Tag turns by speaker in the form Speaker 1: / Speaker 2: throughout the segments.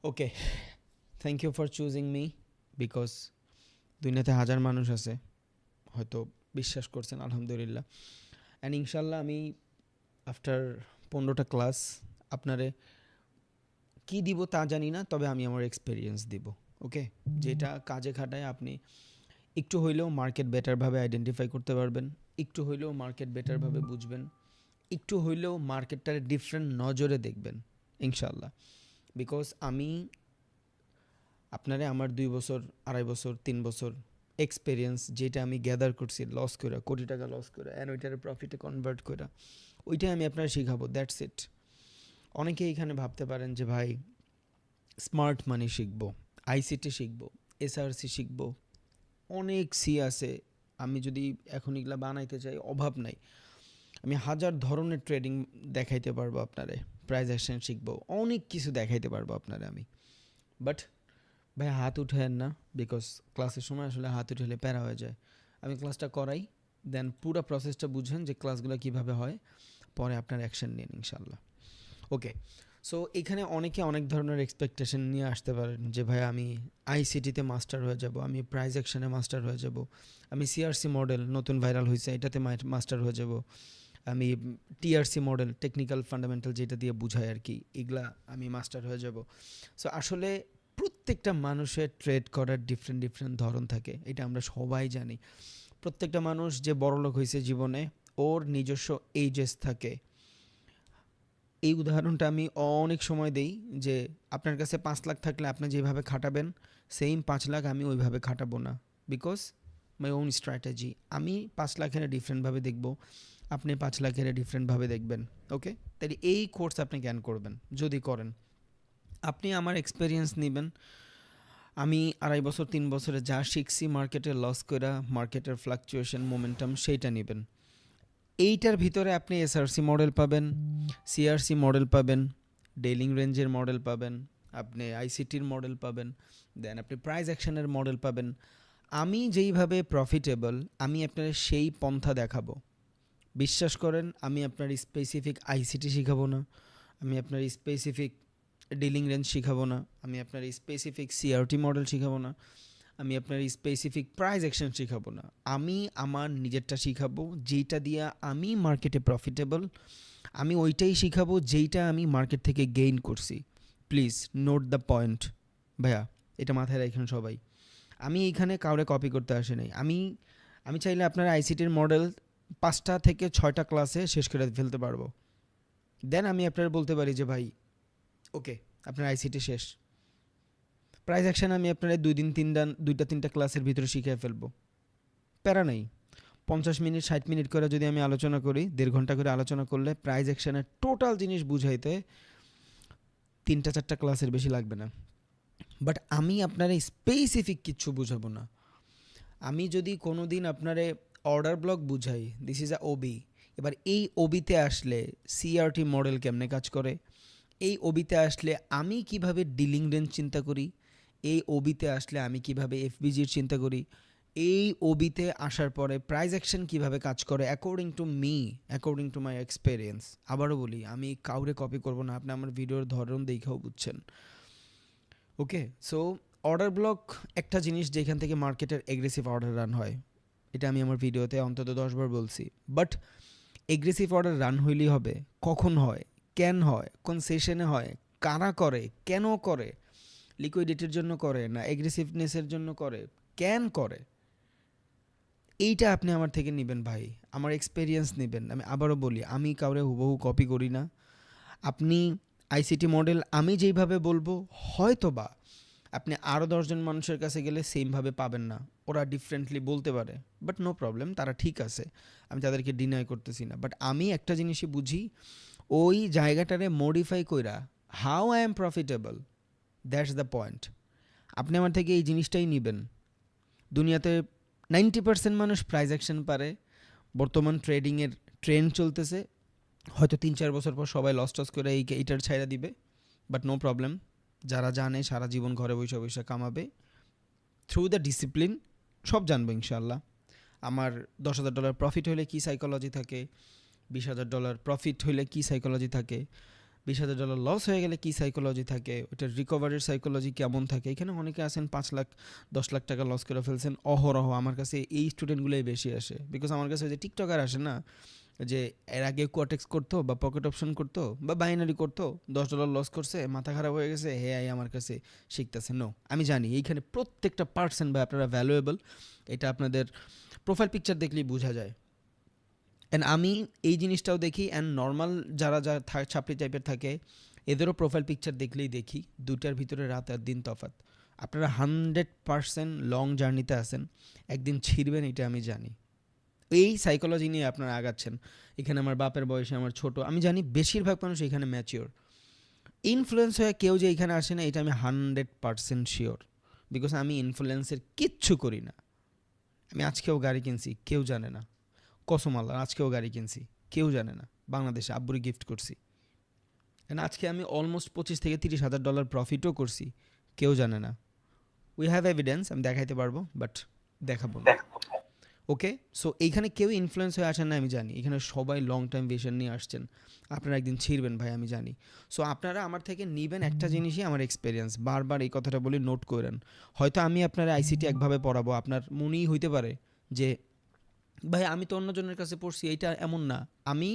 Speaker 1: Okay, thank you for choosing me because দুনিয়াতে হাজার মানুষ আছে হয়তো বিশ্বাস করছেন, আলহামদুলিল্লাহ। অ্যান্ড ইনশাল্লাহ আমি আফটার 15টা ক্লাস আপনারে কি দিব তা জানি না, তবে আমি আমার এক্সপিরিয়েন্স দিব। ওকে, যেটা কাজে খাটায় আপনি একটু হইলেও মার্কেট বেটারভাবে আইডেন্টিফাই করতে পারবেন, একটু হইলেও মার্কেট বেটারভাবে বুঝবেন, একটু হইলেও মার্কেটটার ডিফারেন্ট নজরে দেখবেন ইনশাল্লাহ। বিকজ আমি আপনারে আমার 2 বছর, 2.5 বছর, 3 বছর এক্সপিরিয়েন্স যেটা আমি গ্যাদার করছি লস করে, কোটি টাকা লস করে, অ্যান্ড ওইটার প্রফিটে কনভার্ট করে, ওইটাই আমি আপনারা শিখাবো, দ্যাটস ইট। অনেকেই এখানে ভাবতে পারেন যে ভাই স্মার্ট মানি শিখবো, আইসিটি শিখবো, এসআরসি শিখবো, অনেক সি আছে, আমি যদি এখন এগুলা বানাইতে চাই অভাব নাই, আমি হাজার ধরনের ট্রেডিং দেখাইতে পারবো আপনারে, প্রাইস অ্যাকশন শিখবো, অনেক কিছু দেখাইতে পারবো আপনারে আমি। বাট ভাই হাত উঠেন না, বিকজ ক্লাসের সময় আসলে হাত উঠেলে প্যারা হয়ে যায়। আমি ক্লাসটা করাই, দেন পুরো প্রসেসটা বুঝেন যে ক্লাসগুলো কীভাবে হয়, পরে আপনার অ্যাকশন নিন ইনশাল্লাহ। ওকে, সো এখানে অনেকে অনেক ধরনের এক্সপেকটেশন নিয়ে আসতে পারেন যে ভাই আমি আইসিটিতে মাস্টার হয়ে যাব, আমি প্রাইজ অ্যাকশনে মাস্টার হয়ে যাব, আমি সিআরসি মডেল নতুন ভাইরাল হয়েছে এটাতে মাস্টার হয়ে যাব, আমি টিআরসি মডেল টেকনিক্যাল ফান্ডামেন্টাল যেটা দিয়ে বুঝায় আর কি, এগুলা আমি মাস্টার হয়ে যাব। সো আসলে প্রত্যেকটা মানুষের ট্রেড করার ডিফারেন্ট ডিফারেন্ট ধরন থাকে, এটা আমরা সবাই জানি। প্রত্যেকটা মানুষ যে বড়লোক হয়েছে জীবনে, ওর নিজস্ব এইজেস থাকে। এই উদাহরণটা আমি অনেক সময় দেই যে আপনার কাছে 5 লাখ থাকলে আপনি যেভাবে খাটাবেন সেম 5 লাখ আমি ওইভাবে খাটাবো না, বিকজ মাই ওন স্ট্র্যাটেজি। আমি 5 লাখের ডিফারেন্টভাবে দেখব, আপনি 5 লাখের ডিফারেন্টভাবে দেখবেন। ওকে, তাহলে এই কোর্স আপনি জ্ঞান করবেন, যদি করেন আপনি আমার এক্সপিরিয়েন্স নেবেন। আমি 2.5 বছর 3 বছরে যা শিখছি মার্কেটে লস করা, মার্কেটের ফ্লাকচুয়েশন মোমেন্টাম, সেইটা নেবেন। এইটার ভিতরে আপনি এসআরসি মডেল পাবেন, সিআরসি মডেল পাবেন, ডেলিং রেঞ্জের মডেল পাবেন, আপনি আইসিটির মডেল পাবেন, দেন আপনি প্রাইস অ্যাকশনের মডেল পাবেন। আমি যেইভাবে প্রফিটেবল আমি আপনার সেই পন্থা দেখাবো। বিশ্বাস করেন, আমি আপনার স্পেসিফিক আইসিটি শিখাবো না, আমি আপনার স্পেসিফিক ডিলিং রেঞ্জ শিখাবো না, আমি আপনার স্পেসিফিক সিআরটি মডেল শিখাবো না, আমি আপনার স্পেসিফিক প্রাইস অ্যাকশন শিখাবো না। আমি আমার নিজেরটা শিখাবো যেইটা দিয়ে আমি মার্কেটে প্রফিটেবল, আমি ওইটাই শিখাবো যেইটা আমি মার্কেট থেকে গেইন করছি। প্লিজ নোট দ্য পয়েন্ট ভাইয়া, এটা মাথায় রাখেন সবাই। আমি এইখানে কাউরে কপি করতে আসি নাই। আমি চাইলে আপনার আইসিটির মডেল 5টা থেকে 6টা ক্লাসে শেষ করে ফেলতে পারবো, দেন আমি আপনার বলতে পারি যে ভাই ওকে আপনার আইসিটি শেষ। প্রাইস অ্যাকশন আমি আপনার 2-3টা ক্লাসের ভিতরে শিখে ফেলবো, প্যারা নেই। 50 মিনিট 60 মিনিট করে যদি আমি আলোচনা করি, 1.5 ঘন্টা করে আলোচনা করলে প্রাইস অ্যাকশনের টোটাল জিনিস বুঝাইতে 3-4টা ক্লাসের বেশি লাগবে না। বাট আমি আপনারে স্পেসিফিক কিচ্ছু বুঝাবো না। আমি যদি কোনো দিন আপনারে অর্ডার ব্লক বুঝাই, দিস ইজ আ ওবি, এবার এই ওবিতে আসলে সিআরটি মডেল কেমনে কাজ করে, এই ওবিতে আসলে আমি কিভাবে ডিলিং রেঞ্জ চিন্তা করি, এই ওবিতে আসলে আমি কিভাবে এফবিজির চিন্তা করি, এই ওবিতে আসার পরে প্রাইস অ্যাকশন কিভাবে কাজ করে according to me, according to my experience. আবারও বলি, আমি কাউরে কপি করব না, আপনি আমার ভিডিওর ধরন দেখেও বুঝছেন। ওকে, সো অর্ডার ব্লক একটা জিনিস যেখান থেকে মার্কেটের এগ্রেসিভ অর্ডার রান হয়, এটা আমি আমার ভিডিওতে অন্তত 10 বার বলছি। বাট এগ্রেসিভ অর্ডার রান হইলেই হবে, কখন হয়, কেন হয়, কোন সেশনে হয়, কারা করে, কেন করে, লিকুইডিটির জন্য করে না এগ্রেসিভনেসের জন্য করে, কেন করে, এইটা আপনি আমার থেকে নেবেন ভাই, আমার এক্সপিরিয়েন্স নেবেন। আমি আবারও বলি, আমি কাউরে হুবহু কপি করি না। আপনি আইসিটি মডেল আমি যেইভাবে বলবো, হয়তো বা আপনি আরও 10জন মানুষের কাছে গেলে সেমভাবে পাবেন না, ওরা ডিফারেন্টলি বলতে পারে, বাট নো প্রবলেম, তারা ঠিক আছে, আমি তাদেরকে ডিনাই করতেছি না। বাট আমি একটা জিনিসই বুঝি, ওই জায়গাটারে মডিফাই কইরা how I am profitable, that's the point. আপনি আমার থেকে এই জিনিসটাই নেবেন। দুনিয়াতে 90% মানুষ প্রাইস অ্যাকশন পারে, বর্তমান ট্রেডিংয়ের ট্রেন্ড চলতেছে, হয়তো 3-4 বছর পর সবাই লস টস করে এইটার ছাইড়া দিবে, বাট নো প্রবলেম, যারা জানে সারা জীবন ঘরে বসে বসে কামাবে থ্রু দ্য ডিসিপ্লিন, সব জানবো ইনশাল্লাহ। আমার $10,000 প্রফিট হলে কী সাইকোলজি থাকে, $20,000 প্রফিট হলে কী সাইকোলজি থাকে, $20,000 লস হয়ে গেলে কী সাইকোলজি থাকে, ওইটার রিকভারির সাইকোলজি কেমন থাকে। এখানে অনেকে আছেন 5 লাখ 10 লাখ টাকা লস করে ফেলছেন অহরহ। আমার কাছে এই স্টুডেন্টগুলোই বেশি আসে, বিকজ আমার কাছে ওই যে টিকটকার আসে না, যে এর আগে কোয়াটেক্স করতো বা পকেট অপশন করতো বা বাইনারি করতো, $10 লস করছে, মাথা খারাপ হয়ে গেছে, হে আই আমার কাছে শিখতেছে। নো, আমি জানি এইখানে প্রত্যেকটা পার্সেন্ট বা আপনারা ভ্যালুয়েবল, এটা আপনাদের প্রোফাইল পিকচার দেখলেই বোঝা যায়। অ্যান্ড আমি এই জিনিসটাও দেখি, অ্যান্ড নর্মাল যারা ছাপড়ি টাইপের থাকে এদেরও প্রোফাইল পিকচার দেখলেই দেখি, দুটার ভিতরে রাত আর দিন তফাৎ। আপনারা 100% লং জার্নিতে আছেন, একদিন ছিঁড়বেন, এটা আমি জানি। এই সাইকোলজি নিয়ে আপনারা আগাচ্ছেন। এখানে আমার বাপের বয়সে আমার ছোট, আমি জানি বেশিরভাগ মানুষ এখানে ম্যাচিওর। ইনফ্লুয়েন্স হয়ে কেউ যে এখানে আসে না, এটা আমি 100% শিওর, বিকজ আমি ইনফ্লুয়েন্সের কিচ্ছু করি না। আমি আজকেও গাড়ি কিনছি, কেউ জানে না। কসম আল্লাহ, আজকেও গাড়ি কিনছি, কেউ জানে না। বাংলাদেশে আব্বুরে গিফট করছি। আজকে আমি অলমোস্ট $25,000 থেকে $30,000 প্রফিটও করছি, কেউ জানে না। উই হ্যাভ এভিডেন্স, আমি দেখাইতে পারবো, বাট দেখাবো না। ওকে, সো এইখানে কেউ ইনফ্লুয়েন্স হয়ে আসেন না, আমি জানি। এখানে সবাই লং টাইম ভিশন নিয়ে আসছেন, আপনারা একদিন ছিঁড়বেন ভাই, আমি জানি। সো আপনারা আমার থেকে নিবেন একটা জিনিসই, আমার এক্সপিরিয়েন্স। বারবার এই কথাটা বলি, নোট করেন। হয়তো আমি আপনারা আইসিটি একভাবে পড়াবো, আপনার মনেই হইতে পারে যে ভাই আমি তো অন্যজনের কাছে পড়ছি, এইটা এমন না। আমি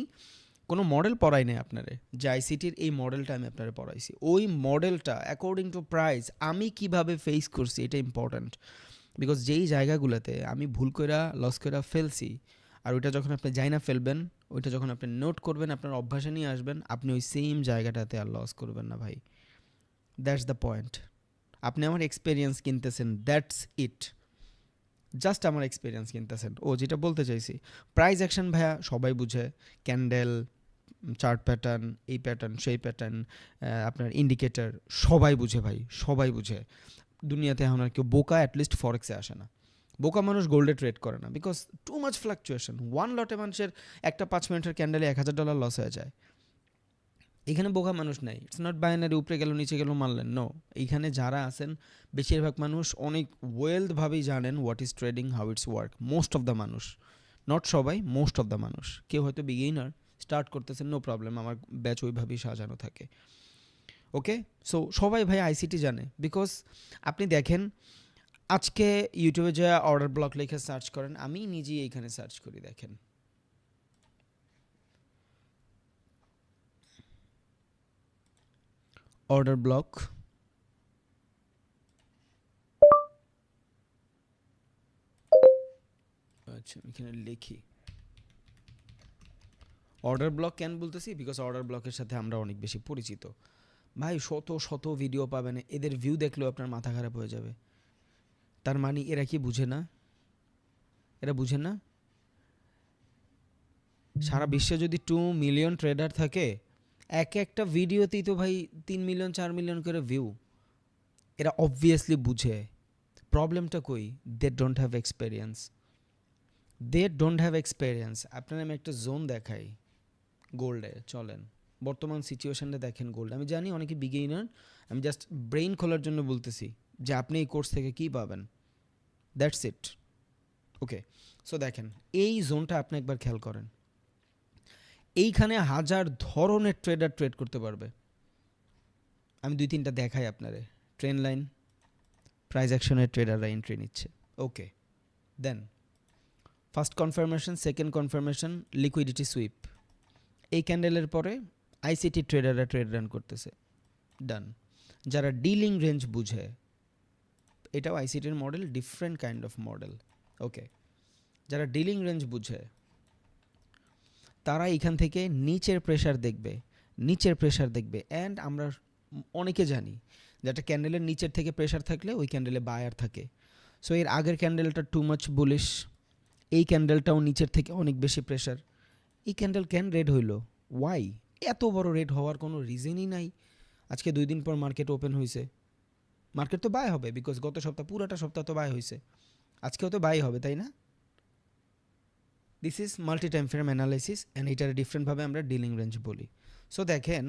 Speaker 1: কোনো মডেল পড়াই নাই আপনারে, যে আইসিটির এই মডেলটা আমি আপনারে পড়াইছি। ওই মডেলটা অ্যাকর্ডিং টু প্রাইস আমি কিভাবে ফেস করছি, এটা ইম্পর্ট্যান্ট। বিকজ যেই জায়গাগুলোতে আমি ভুল কইরা লস কইরা ফেলছি, আর ওইটা যখন আপনি যাই না ফেলবেন, ওইটা যখন আপনি নোট করবেন, আপনার অভ্যাসে নিয়ে আসবেন, আপনি ওই সেম জায়গাটাতে আর লস করবেন না ভাই। That's the point. আপনি আমার এক্সপিরিয়েন্স কিনতেছেন, দ্যাটস ইট। জাস্ট আমার এক্সপিরিয়েন্স কিনতেছেন। ও যেটা বলতে চাইছি, প্রাইস অ্যাকশন ভাইয়া সবাই বুঝে। ক্যান্ডেল, চার্ট প্যাটার্ন, এই প্যাটার্ন, সেই প্যাটার্ন, আপনার ইন্ডিকেটর, সবাই বুঝে ভাই, সবাই বুঝে। দুনিয়াতে এখন আর কেউ বোকা অ্যাটলিস্ট ফরেক্সে আসে না। বোকা মানুষ গোল্ডে ট্রেড করে না, because too much fluctuation. One লটে মানুষের একটা 5 মিনিটের ক্যান্ডেলে $1,000 লস হয়ে যায়। এখানে বোকা মানুষ নাই। ইটস নট বাইনারি, উপরে গেল নিচে গেল মারলেন। নো, এইখানে যারা আছেন বেশিরভাগ মানুষ অনেক ওয়েলভাবেই জানেন what is trading, how it's work. Most of the মানুষ, নট সবাই, মোস্ট অফ দ্য মানুষ। কেউ হয়তো বিগিনার, স্টার্ট করতেছেন, নো প্রবলেম, আমার ব্যাচ ওইভাবেই সাজানো থাকে। ওকে, সো সবাই ভাই আইসিটি জানে। বিকজ আপনি দেখেন, আজকে ইউটিউবে যা অর্ডার ব্লক লিখে সার্চ করেন, আমি নিজেই এইখানে সার্চ করি, দেখেন অর্ডার ব্লক। আচ্ছা, এখানে লিখি অর্ডার ব্লক। কেন বলতেছি? বিকজ অর্ডার ব্লকের সাথে আমরা অনেক বেশি পরিচিত ভাই। শত শত ভিডিও পাবেন, এদের ভিউ দেখলেও আপনার মাথা খারাপ হয়ে যাবে। তার মানে এরা কি বুঝে না? এরা বুঝে না সারা বিশ্বে যদি 2 মিলিয়ন ট্রেডার থাকে, এক একটা ভিডিওতেই তো ভাই 3 মিলিয়ন 4 মিলিয়ন করে ভিউ। এরা অবভিয়াসলি বুঝে। প্রবলেমটা কই? They don't have experience. They don't have experience. আপনার আমি একটা জোন দেখাই গোল্ডে, চলেন বর্তমান সিচুয়েশনটা দেখেন গোল্ড। আমি জানি অনেকে বিগিনার, আমি জাস্ট ব্রেইন খোলার জন্য বলতেছি যে আপনি এই কোর্স থেকে কী পাবেন, দ্যাটস ইট। ওকে, সো দেখেন এই জোনটা আপনি একবার খেয়াল করেন। এইখানে হাজার ধরনের ট্রেডার ট্রেড করতে পারবে। আমি 2-3টা দেখাই আপনারে। ট্রেন লাইন, প্রাইস অ্যাকশনের ট্রেডাররা এন্ট্রি নিচ্ছে। Okay, then first confirmation, second confirmation, liquidity sweep. এই ক্যান্ডেলের পরে আইসিটি ট্রেডাররা ট্রেড রান করতেছে, ডান। যারা ডিলিং রেঞ্জ বুঝে, এটাও আইসিটির model, different kind of model. Okay, যারা ডিলিং রেঞ্জ বুঝে তারা এখান থেকে নিচের প্রেশার দেখবে, নিচের প্রেশার দেখবে। অ্যান্ড আমরা অনেকে জানি যেটা ক্যান্ডেলের নিচের থেকে প্রেশার থাকলে ওই ক্যান্ডেলে বায়ার থাকে। সো এর আগের ক্যান্ডেলটা টু মাচ বুলিশ, এই ক্যান্ডেলটাও নিচের থেকে অনেক বেশি প্রেশার। এই ক্যান্ডেল কেন রেড হইল? ওয়াই? এত বড় রেড হওয়ার কোনো রিজনই নাই। আজকে 2 দিন পর মার্কেট ওপেন হয়েছে, মার্কেট তো বাই হবে, বিকজ গত সপ্তাহ পুরাটা সপ্তাহ তো বাই হয়েছে, আজকেও তো বাই হবে, তাই না? This is multi time frame analysis, and এটার ডিফারেন্টভাবে আমরা ডিলিং রেঞ্জ বলি। সো দেখেন,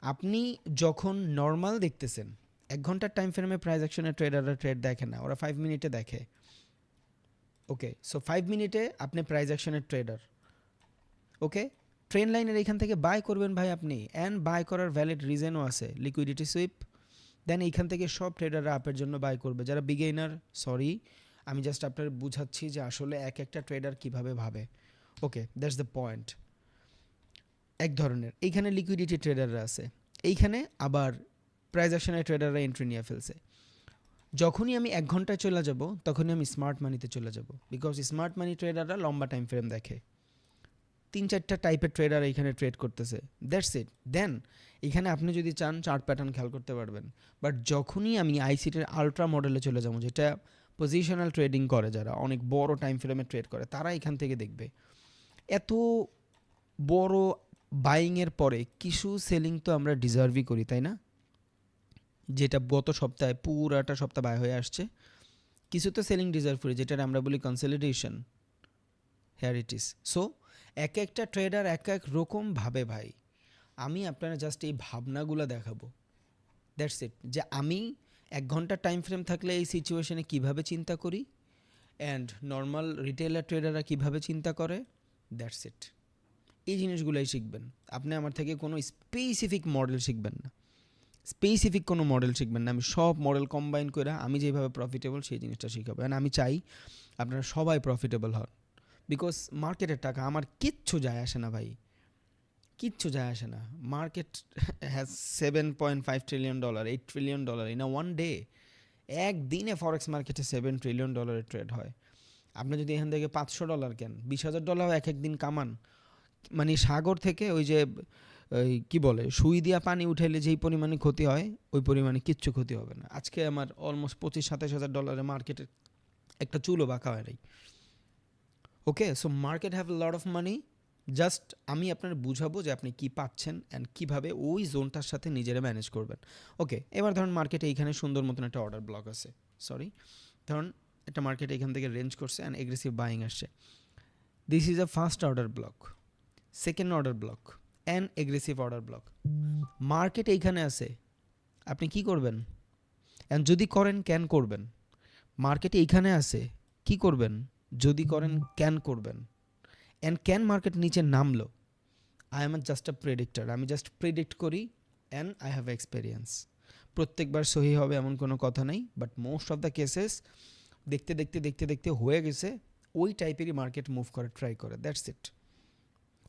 Speaker 1: আপনি যখন নর্মাল দেখতেছেন, 1 ঘন্টার টাইম ফ্রেমে প্রাইস অ্যাকশনের ট্রেডাররা ট্রেড দেখে না, ওরা 5 মিনিটে দেখে। ওকে, সো 5 মিনিটে আপনি প্রাইস অ্যাকশনের ট্রেডার, ওকে, ট্রেন লাইনের এখান থেকে বাই করবেন ভাই আপনি, অ্যান্ড বাই করার ভ্যালিড রিজনও আছে, লিকুইডিটি সুইপ। দেন এইখান থেকে সব ট্রেডাররা আপের জন্য বাই করবে। যারা বিগেইনার, সরি আমি জাস্ট আপনার বুঝাচ্ছি যে আসলে এক একটা ট্রেডার কীভাবে ভাবে। ওকে, দ্যাটস দ্য পয়েন্ট। এক ধরনের এইখানে লিকুইডিটি ট্রেডাররা আছে, এইখানে আবার প্রাইস অ্যাকশনের ট্রেডাররা এন্ট্রি নিয়ে ফেলছে। যখনই আমি 1 ঘন্টায় চলে যাব তখনই আমি স্মার্ট মানিতে চলে যাব, বিকজ স্মার্ট মানি ট্রেডাররা লম্বা টাইম ফ্রেম দেখে। 3-4টা টাইপের ট্রেডার এখানে ট্রেড করতেছে, দ্যাটস ইট। দেন এখানে আপনি যদি চান চার্ট প্যাটার্ন খেয়াল করতে পারবেন। বাট যখনই আমি আইসিটির আলট্রা মডেলে চলে যাবো, যেটা পজিশনাল ট্রেডিং করে, যারা অনেক বড় টাইম ফ্রেমে ট্রেড করে, তারা এখান থেকে দেখবে এত বড় বাইংয়ের পরে কিছু সেলিং তো আমরা ডিজার্ভই করি, তাই না? যেটা গত সপ্তাহে পুরাটা সপ্তাহ বাই হয়ে আসছে, কিছু তো সেলিং ডিজার্ভ করি, যেটা আমরা বলি consolidation. Here it is. So এক একটা ট্রেডার এক এক রকম ভাবে ভাই। আমি আপনারা জাস্ট এই ভাবনাগুলো দেখাবো, দ্যাটস ইট। যে আমি 1 ঘন্টা টাইম ফ্রেম থাকলে এই সিচুয়েশনে কীভাবে চিন্তা করি, অ্যান্ড নর্মাল রিটেলার ট্রেডাররা কীভাবে চিন্তা করে, দ্যাটস ইট। এই জিনিসগুলোই শিখবেন। আপনি আমার থেকে কোনো স্পেসিফিক মডেল শিখবেন না, স্পেসিফিক কোনো মডেল শিখবেন না। আমি সব মডেল কম্বাইন করে আমি যেভাবে প্রফিটেবল সেই জিনিসটা শিখাবো। অ্যান্ড আমি চাই আপনারা সবাই প্রফিটেবল হন, বিকজ মার্কেটের টাকা আমার কিচ্ছু যায় আসে না ভাই, কিচ্ছু যায় আসে না। Market has $7.5 trillion, $8 trillion in a one day. একদিনে ফরেক্স মার্কেটে $7 ট্রিলিয়ন ট্রেড হয়। আপনি যদি এখান থেকে $500 কেন, $20,000 এক একদিন কামান, মানে সাগর থেকে ওই যে ওই কী বলে সুই দিয়া পানি উঠাইলে যেই পরিমাণে ক্ষতি হয়, ওই পরিমাণে কিচ্ছু ক্ষতি হবে না। আজকে আমার অলমোস্ট $25,000-27,000 মার্কেটের একটা চুলও বাঁকা হয় নাই। Okay, so market have a lot of money. Just আমি আপনার বুঝাবো যে আপনি কী পাচ্ছেন অ্যান্ড কীভাবে ওই জোনটার সাথে নিজেরা ম্যানেজ করবেন। ওকে, এবার ধরুন মার্কেটে এইখানে সুন্দর মতন একটা অর্ডার ব্লক আছে, সরি ধরুন একটা মার্কেট এখান থেকে রেঞ্জ করছে অ্যান্ড এগ্রেসিভ বাইং আসছে। This is a first order block, second order block and aggressive order block. Market এইখানে আছে, আপনি কি করবেন? অ্যান্ড যদি করেন ক্যান করবেন। মার্কেট এইখানে আছে, কি করবেন? যদি করেন ক্যান করবেন। অ্যান্ড ক্যান মার্কেট নিচে নামলো, I am just a predictor, আমি জাস্ট প্রেডিক্ট করি অ্যান্ড আই হ্যাভ এক্সপেরিয়েন্স। প্রত্যেকবার সহি হবে এমন কোনো কথা নেই, but most of the cases দেখতে দেখতে দেখতে দেখতে হয়ে গেছে, ওই টাইপেরই মার্কেট মুভ করে ট্রাই করে, দ্যাটস ইট।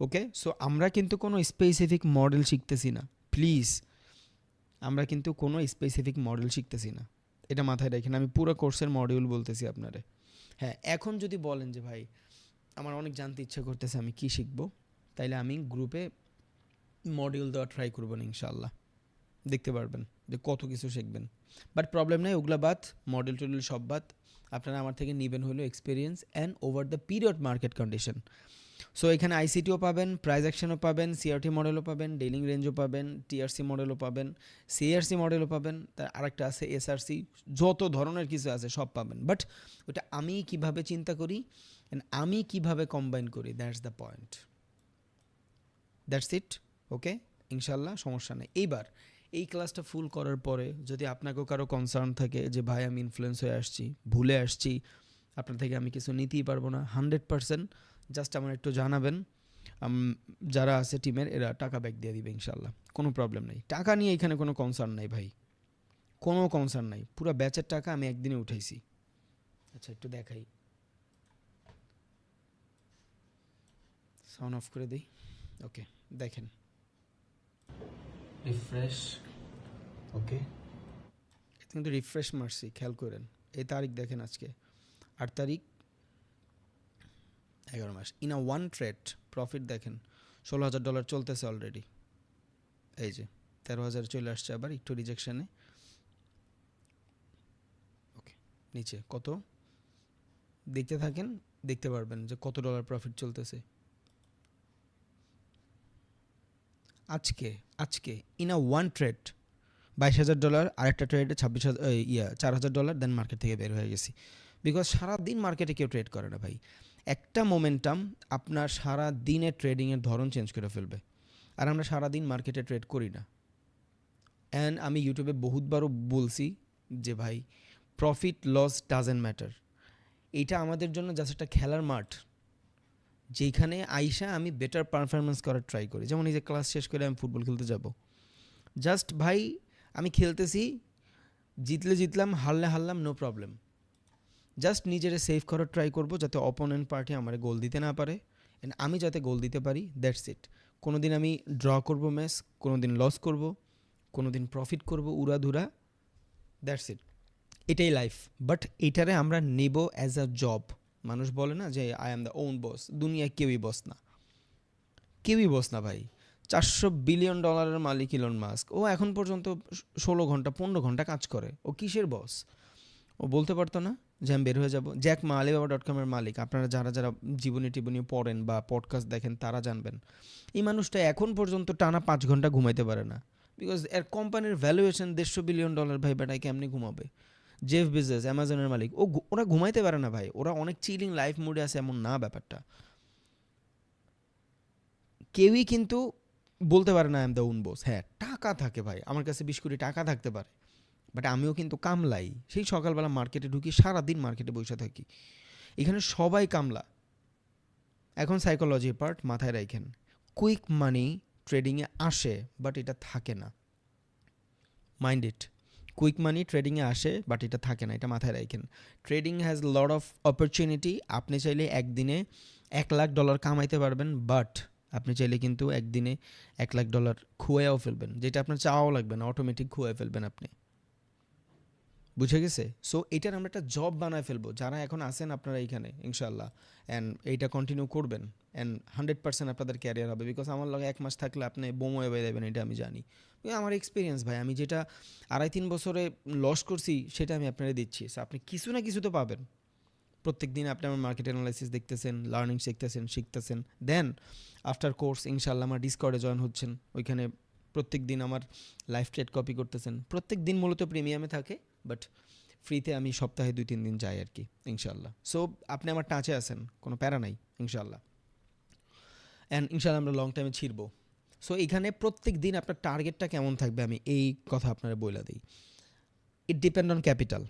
Speaker 1: ওকে, সো আমরা কিন্তু কোনো স্পেসিফিক মডেল শিখতেছি না, প্লিজ। আমরা কিন্তু কোনো স্পেসিফিক মডেল শিখতেছি না, এটা মাথায় রাখেন। আমি পুরো কোর্সের মডিউল বলতেছি আপনারে। হ্যাঁ, এখন যদি বলেন যে ভাই আমার অনেক জানতে ইচ্ছা করতেছে আমি কি শিখবো, তাইলে আমি গ্রুপে মডিউল দেওয়া ট্রাই করবো না, ইনশাল্লাহ দেখতে পারবেন যে কত কিছু শিখবেন। বাট প্রবলেম নেই, ওগুলা বাদ, মডেল টডেল সব বাদ। আপনারা আমার থেকে নেবেন হলো experience and over the period market condition. So এখানে আইসিটিও পাবেন, প্রাইস অ্যাকশনও পাবেন, সিআরটি মডেলও পাবেন, ডেইলিং রেঞ্জও পাবেন, টিআরসি মডেলও পাবেন, সিআরসি মডেলও পাবেন, তার আরেকটা আছে এসআরসি, যত ধরনের কিছু আছে সব পাবেন। বাট ওটা আমি কিভাবে চিন্তা করি অ্যান্ড আমি কিভাবে কম্বাইন করি, that's the point, that's it. Okay, ইনশাল্লাহ সমস্যা নেই। এইবার এই ক্লাসটা ফুল করার পরে যদি আপনাকেও কারো কনসার্ন থাকে যে ভাই আমি ইনফ্লুয়েন্স হয়ে আসছি, ভুলে আসছি, আপনার থেকে আমি কিছু নিতেই পারবো না, 100% জাস্ট আমার একটু জানাবেন। যারা আছে টিমের এরা টাকা ব্যাক দিয়ে দিবে ইনশাল্লাহ, কোনো প্রবলেম নেই। টাকা নিয়ে এখানে কোনো কনসার্ন নাই ভাই, কোনো কনসার্ন নাই। পুরো ব্যাচের টাকা আমি একদিনে উঠাইছি। আচ্ছা একটু দেখাই, সাউন্ড অফ করে দিই। ওকে, দেখেন রিফ্রেশ। ওকে, কিন্তু রিফ্রেশ মারছি, খেয়াল করেন এই তারিখ দেখেন, আজকে 8 তারিখ 11 মাস। In a one trade profit দেখেন $16,000 চলতেছে অলরেডি। এই যে 13,000 চলে আসছে, আবার একটু রিজেকশানে। ওকে, নিচে কত দেখতে থাকেন, দেখতে পারবেন যে কত ডলার প্রফিট চলতেছে আজকে। আজকে ইন আ ওয়ান ট্রেড $22,000, আরেকটা ট্রেডে $4,000, দেন মার্কেট থেকে বের হয়ে গেছি। বিকজ সারাদিন মার্কেটে কেউ ট্রেড করে না ভাই। একটা মোমেন্টাম আপনার সারা দিনের ট্রেডিংয়ের ধরন চেঞ্জ করে ফেলবে, আর আমরা সারাদিন মার্কেটে ট্রেড করি না। অ্যান্ড আমি ইউটিউবে বহুতবারও বলছি যে ভাই প্রফিট লস ডাজেন্ট ম্যাটার, এইটা আমাদের জন্য জাস্ট একটা খেলার মাঠ। যেখানে আইসা আমি বেটার পারফরমেন্স করার ট্রাই করি। যেমন এই যে ক্লাস শেষ করে আমি ফুটবল খেলতে যাব, জাস্ট ভাই আমি খেলতেছি, জিতলাম, হারলাম, নো প্রবলেম। জাস্ট নিজেরে সেভ করার ট্রাই করব যাতে অপোনেন্ট পার্টি আমার গোল দিতে না পারে, অ্যান্ড আমি যাতে গোল দিতে পারি, দ্যাটস ইট। কোনো দিন আমি ড্র করব ম্যাচ, কোনো দিন লস করব, কোনো দিন প্রফিট করব উড়াধুরা, দ্যাটস ইট। এটাই লাইফ। বাট এটারে আমরা নেব অ্যাজ আ জব। মানুষ বলে না যে আই অ্যাম দ্য ওন বস, দুনিয়ায় কেউই বস না, কেউই বস না ভাই। $400 বিলিয়ন মালিক ইলন মাস্ক, ও এখন পর্যন্ত 16 ঘন্টা 15 ঘন্টা কাজ করে, ও কিসের বস? ও বলতে পারতো না যে আমি বের হয়ে যাবো? জ্যাক মা Alibaba.com-এর মালিক, আপনারা যারা যারা জীবনী টিবনী পড়েন বা পডকাস্ট দেখেন তারা জানবেন, এই মানুষটা এখন পর্যন্ত টানা 5 ঘন্টা ঘুমাইতে পারে না, বিকজ এর কোম্পানির ভ্যালুয়েশন $150 বিলিয়ন। ভাই বেটায় কেমনি ঘুমাবে? জেফ বেজোস অ্যামাজনের মালিক, ওরা ঘুমাইতে পারে না ভাই, ওরা অনেক চিলিং লাইফ মুডে আছে, এমন না ব্যাপারটা। কেউই কিন্তু বলতে পারে না আই এম দ্য ওন বস। হ্যাঁ, টাকা থাকে ভাই, আমার কাছে 20 কোটি টাকা থাকতে পারে, বাট আমিও কিন্তু কামলাই। সেই সকালবেলা মার্কেটে ঢুকি, সারাদিন মার্কেটে বসে থাকি, এখানে সবাই কামলা। এখন সাইকোলজি পার্ট মাথায় রাখেন, কুইক মানি ট্রেডিংয়ে আসে বাট এটা থাকে না, মাইন্ড ইট। কুইক মানি ট্রেডিংয়ে আসে বাট এটা থাকে না, এটা মাথায় রাখেন। Trading has lot of opportunity. আপনি চাইলে একদিনে $1,00,000 কামাইতে পারবেন, বাট আপনি চাইলে কিন্তু একদিনে $1,00,000 খুয়াও ফেলবেন, যেটা আপনার চাওয়াও লাগবে না, অটোমেটিক খুয়াই ফেলবেন আপনি। বুঝে গেছে? সো এটার আমরা একটা জব বানায় ফেলবো যারা এখন আছেন আপনারা এইখানে ইনশাল্লাহ, অ্যান্ড এইটা কন্টিনিউ করবেন, অ্যান্ড 100% আপনাদের ক্যারিয়ার হবে। বিকজ আমার লগে 1 মাস থাকলে আপনি বোমো হয়ে যাবেন, এটা আমি জানি। আমার এক্সপিরিয়েন্স ভাই, আমি যেটা 2.5-3 বছরে লস করছি সেটা আমি আপনারা দিচ্ছি। সো আপনি কিছু না কিছু তো পাবেন। প্রত্যেক দিন আপনি আমার মার্কেট অ্যানালাইসিস দেখতেছেন, লার্নিং শিখতেছেন। দেন আফটার কোর্স ইনশাল্লাহ আমার ডিসকর্ডে জয়েন হচ্ছেন, ওইখানে প্রত্যেক দিন আমার লাইভ ট্রেড কপি করতেছেন। প্রত্যেক দিন মূলত প্রিমিয়ামে থাকে, বাট ফ্রিতে আমি সপ্তাহে 2-3 দিন যাই আর কি ইনশাল্লাহ। সো আপনি আমার টাচে আছেন, কোনো প্যারা নাই ইনশাল্লাহ, অ্যান্ড ইনশাল্লাহ আমরা লং টাইমে ছিড়বো। সো এখানে প্রত্যেক দিন আপনার টার্গেটটা কেমন থাকবে আমি এই কথা আপনারা বলে দিই। ইট ডিপেন্ড অন ক্যাপিটাল,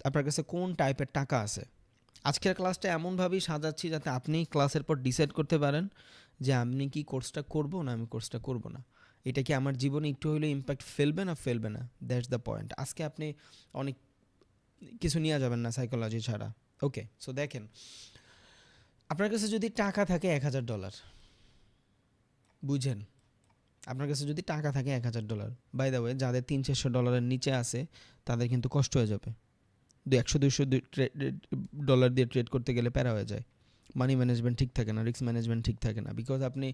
Speaker 1: আপনার কাছে কোন টাইপের টাকা আছে। আজকের ক্লাসটা এমনভাবেই সাজাচ্ছি যাতে আপনি ক্লাসের পর ডিসাইড করতে পারেন যে আমি কি কোর্সটা করব না আমি কোর্সটা করব না, এটা কি আমার জীবনে একটু হলেও ইম্প্যাক্ট ফেলবে না, দ্যাটস দ্য পয়েন্ট। আজকে আপনি অনেক কিছু নিয়ে যাবেন না সাইকোলজি ছাড়া। ওকে, সো দেখেন, আপনার কাছে যদি টাকা থাকে $1,000, বুঝেন, আপনার কাছে যদি টাকা থাকে $1,000, বাই দ্য ওয়ে যাদের $300-400 নিচে আছে তাদের কিন্তু কষ্ট হয়ে যাবে। 100-200 ডলার দিয়ে ট্রেড করতে গেলে প্যারা হয়ে যায়, মানি ম্যানেজমেন্ট ঠিক থাকে না, রিস্ক ম্যানেজমেন্ট ঠিক থাকে না। বিকজ আপনি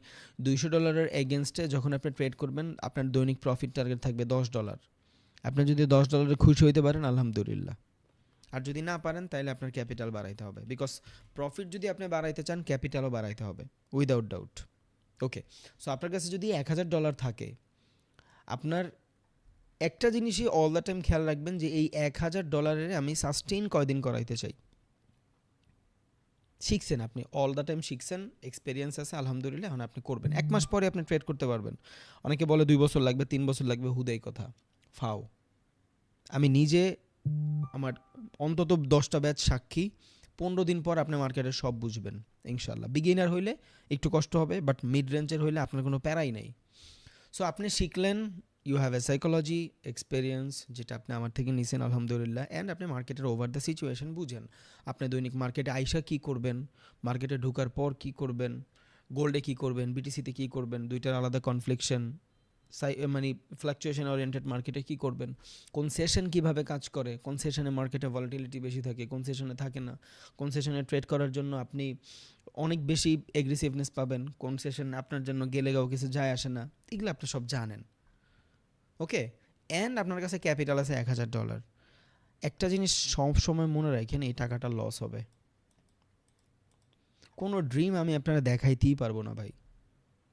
Speaker 1: $200 এগেনস্টে যখন আপনি ট্রেড করবেন, আপনার দৈনিক প্রফিট টার্গেট থাকবে $10। আপনি যদি $10 খুশি হইতে পারেন আলহামদুলিল্লাহ, আর যদি না পারেন তাহলে আপনার ক্যাপিটাল বাড়াইতে হবে। বিকজ প্রফিট যদি আপনি বাড়াইতে চান, ক্যাপিটালও বাড়াইতে হবে উইদাউট ডাউট। ওকে, সো আপনার কাছে যদি $1,000 থাকে, আপনার একটা জিনিসই অল দ্য টাইম খেয়াল রাখবেন যে এই $1,000 আমি সাস্টেইন কয়দিন করাইতে চাই। শিখছেন আপনি, অল দ্য টাইম শিখছেন, এক্সপিরিয়েন্স আছে আলহামদুলিল্লাহ, এখন আপনি করবেন। 1 মাস পরে আপনি ট্রেড করতে পারবেন। অনেকে বলে 2 বছর লাগবে, 3 বছর লাগবে, হুদাই কথা, ফাও। আমি নিজে আমার অন্তত 10টা ব্যাচ সাক্ষী, 15 দিন পর আপনি মার্কেটের সব বুঝবেন ইনশাল্লাহ। বিগিনার হইলে একটু কষ্ট হবে, বাট মিড রেঞ্জের হইলে আপনার কোনো প্যারাই নেই। সো আপনি শিখলেন, you have a psychology experience যেটা আপনি আমার থেকে নিছেন আলহামদুলিল্লাহ, অ্যান্ড আপনি মার্কেটের ওভার দ্য সিচুয়েশন বুঝেন। আপনি দৈনিক মার্কেটে আইসা কী করবেন, মার্কেটে ঢোকার পর কী করবেন, গোল্ডে কী করবেন, বিটিসিতে কী করবেন, দুইটার আলাদা কনফ্লিকশন, মানে ফ্লাকচুয়েশন ওরিয়েন্টেড মার্কেটে কী করবেন, কোন সেশন কীভাবে কাজ করে, কোন সেশনে মার্কেটে ভলাটিলিটি বেশি থাকে, কোন সেশনে থাকে না, কোন সেশনে ট্রেড করার জন্য আপনি অনেক বেশি এগ্রেসিভনেস পাবেন, কোন সেশন আপনার জন্য গেলে গাও কিছু যায় আসে না, এগুলো আপনি সব জানেন। ওকে, অ্যান্ড আপনার কাছে ক্যাপিটাল আছে $1,000। একটা জিনিস সব সময় মনে রাখেন, এই টাকাটা লস হবে। কোনো ড্রিম আমি আপনারা দেখাইতেই পারবো না ভাই,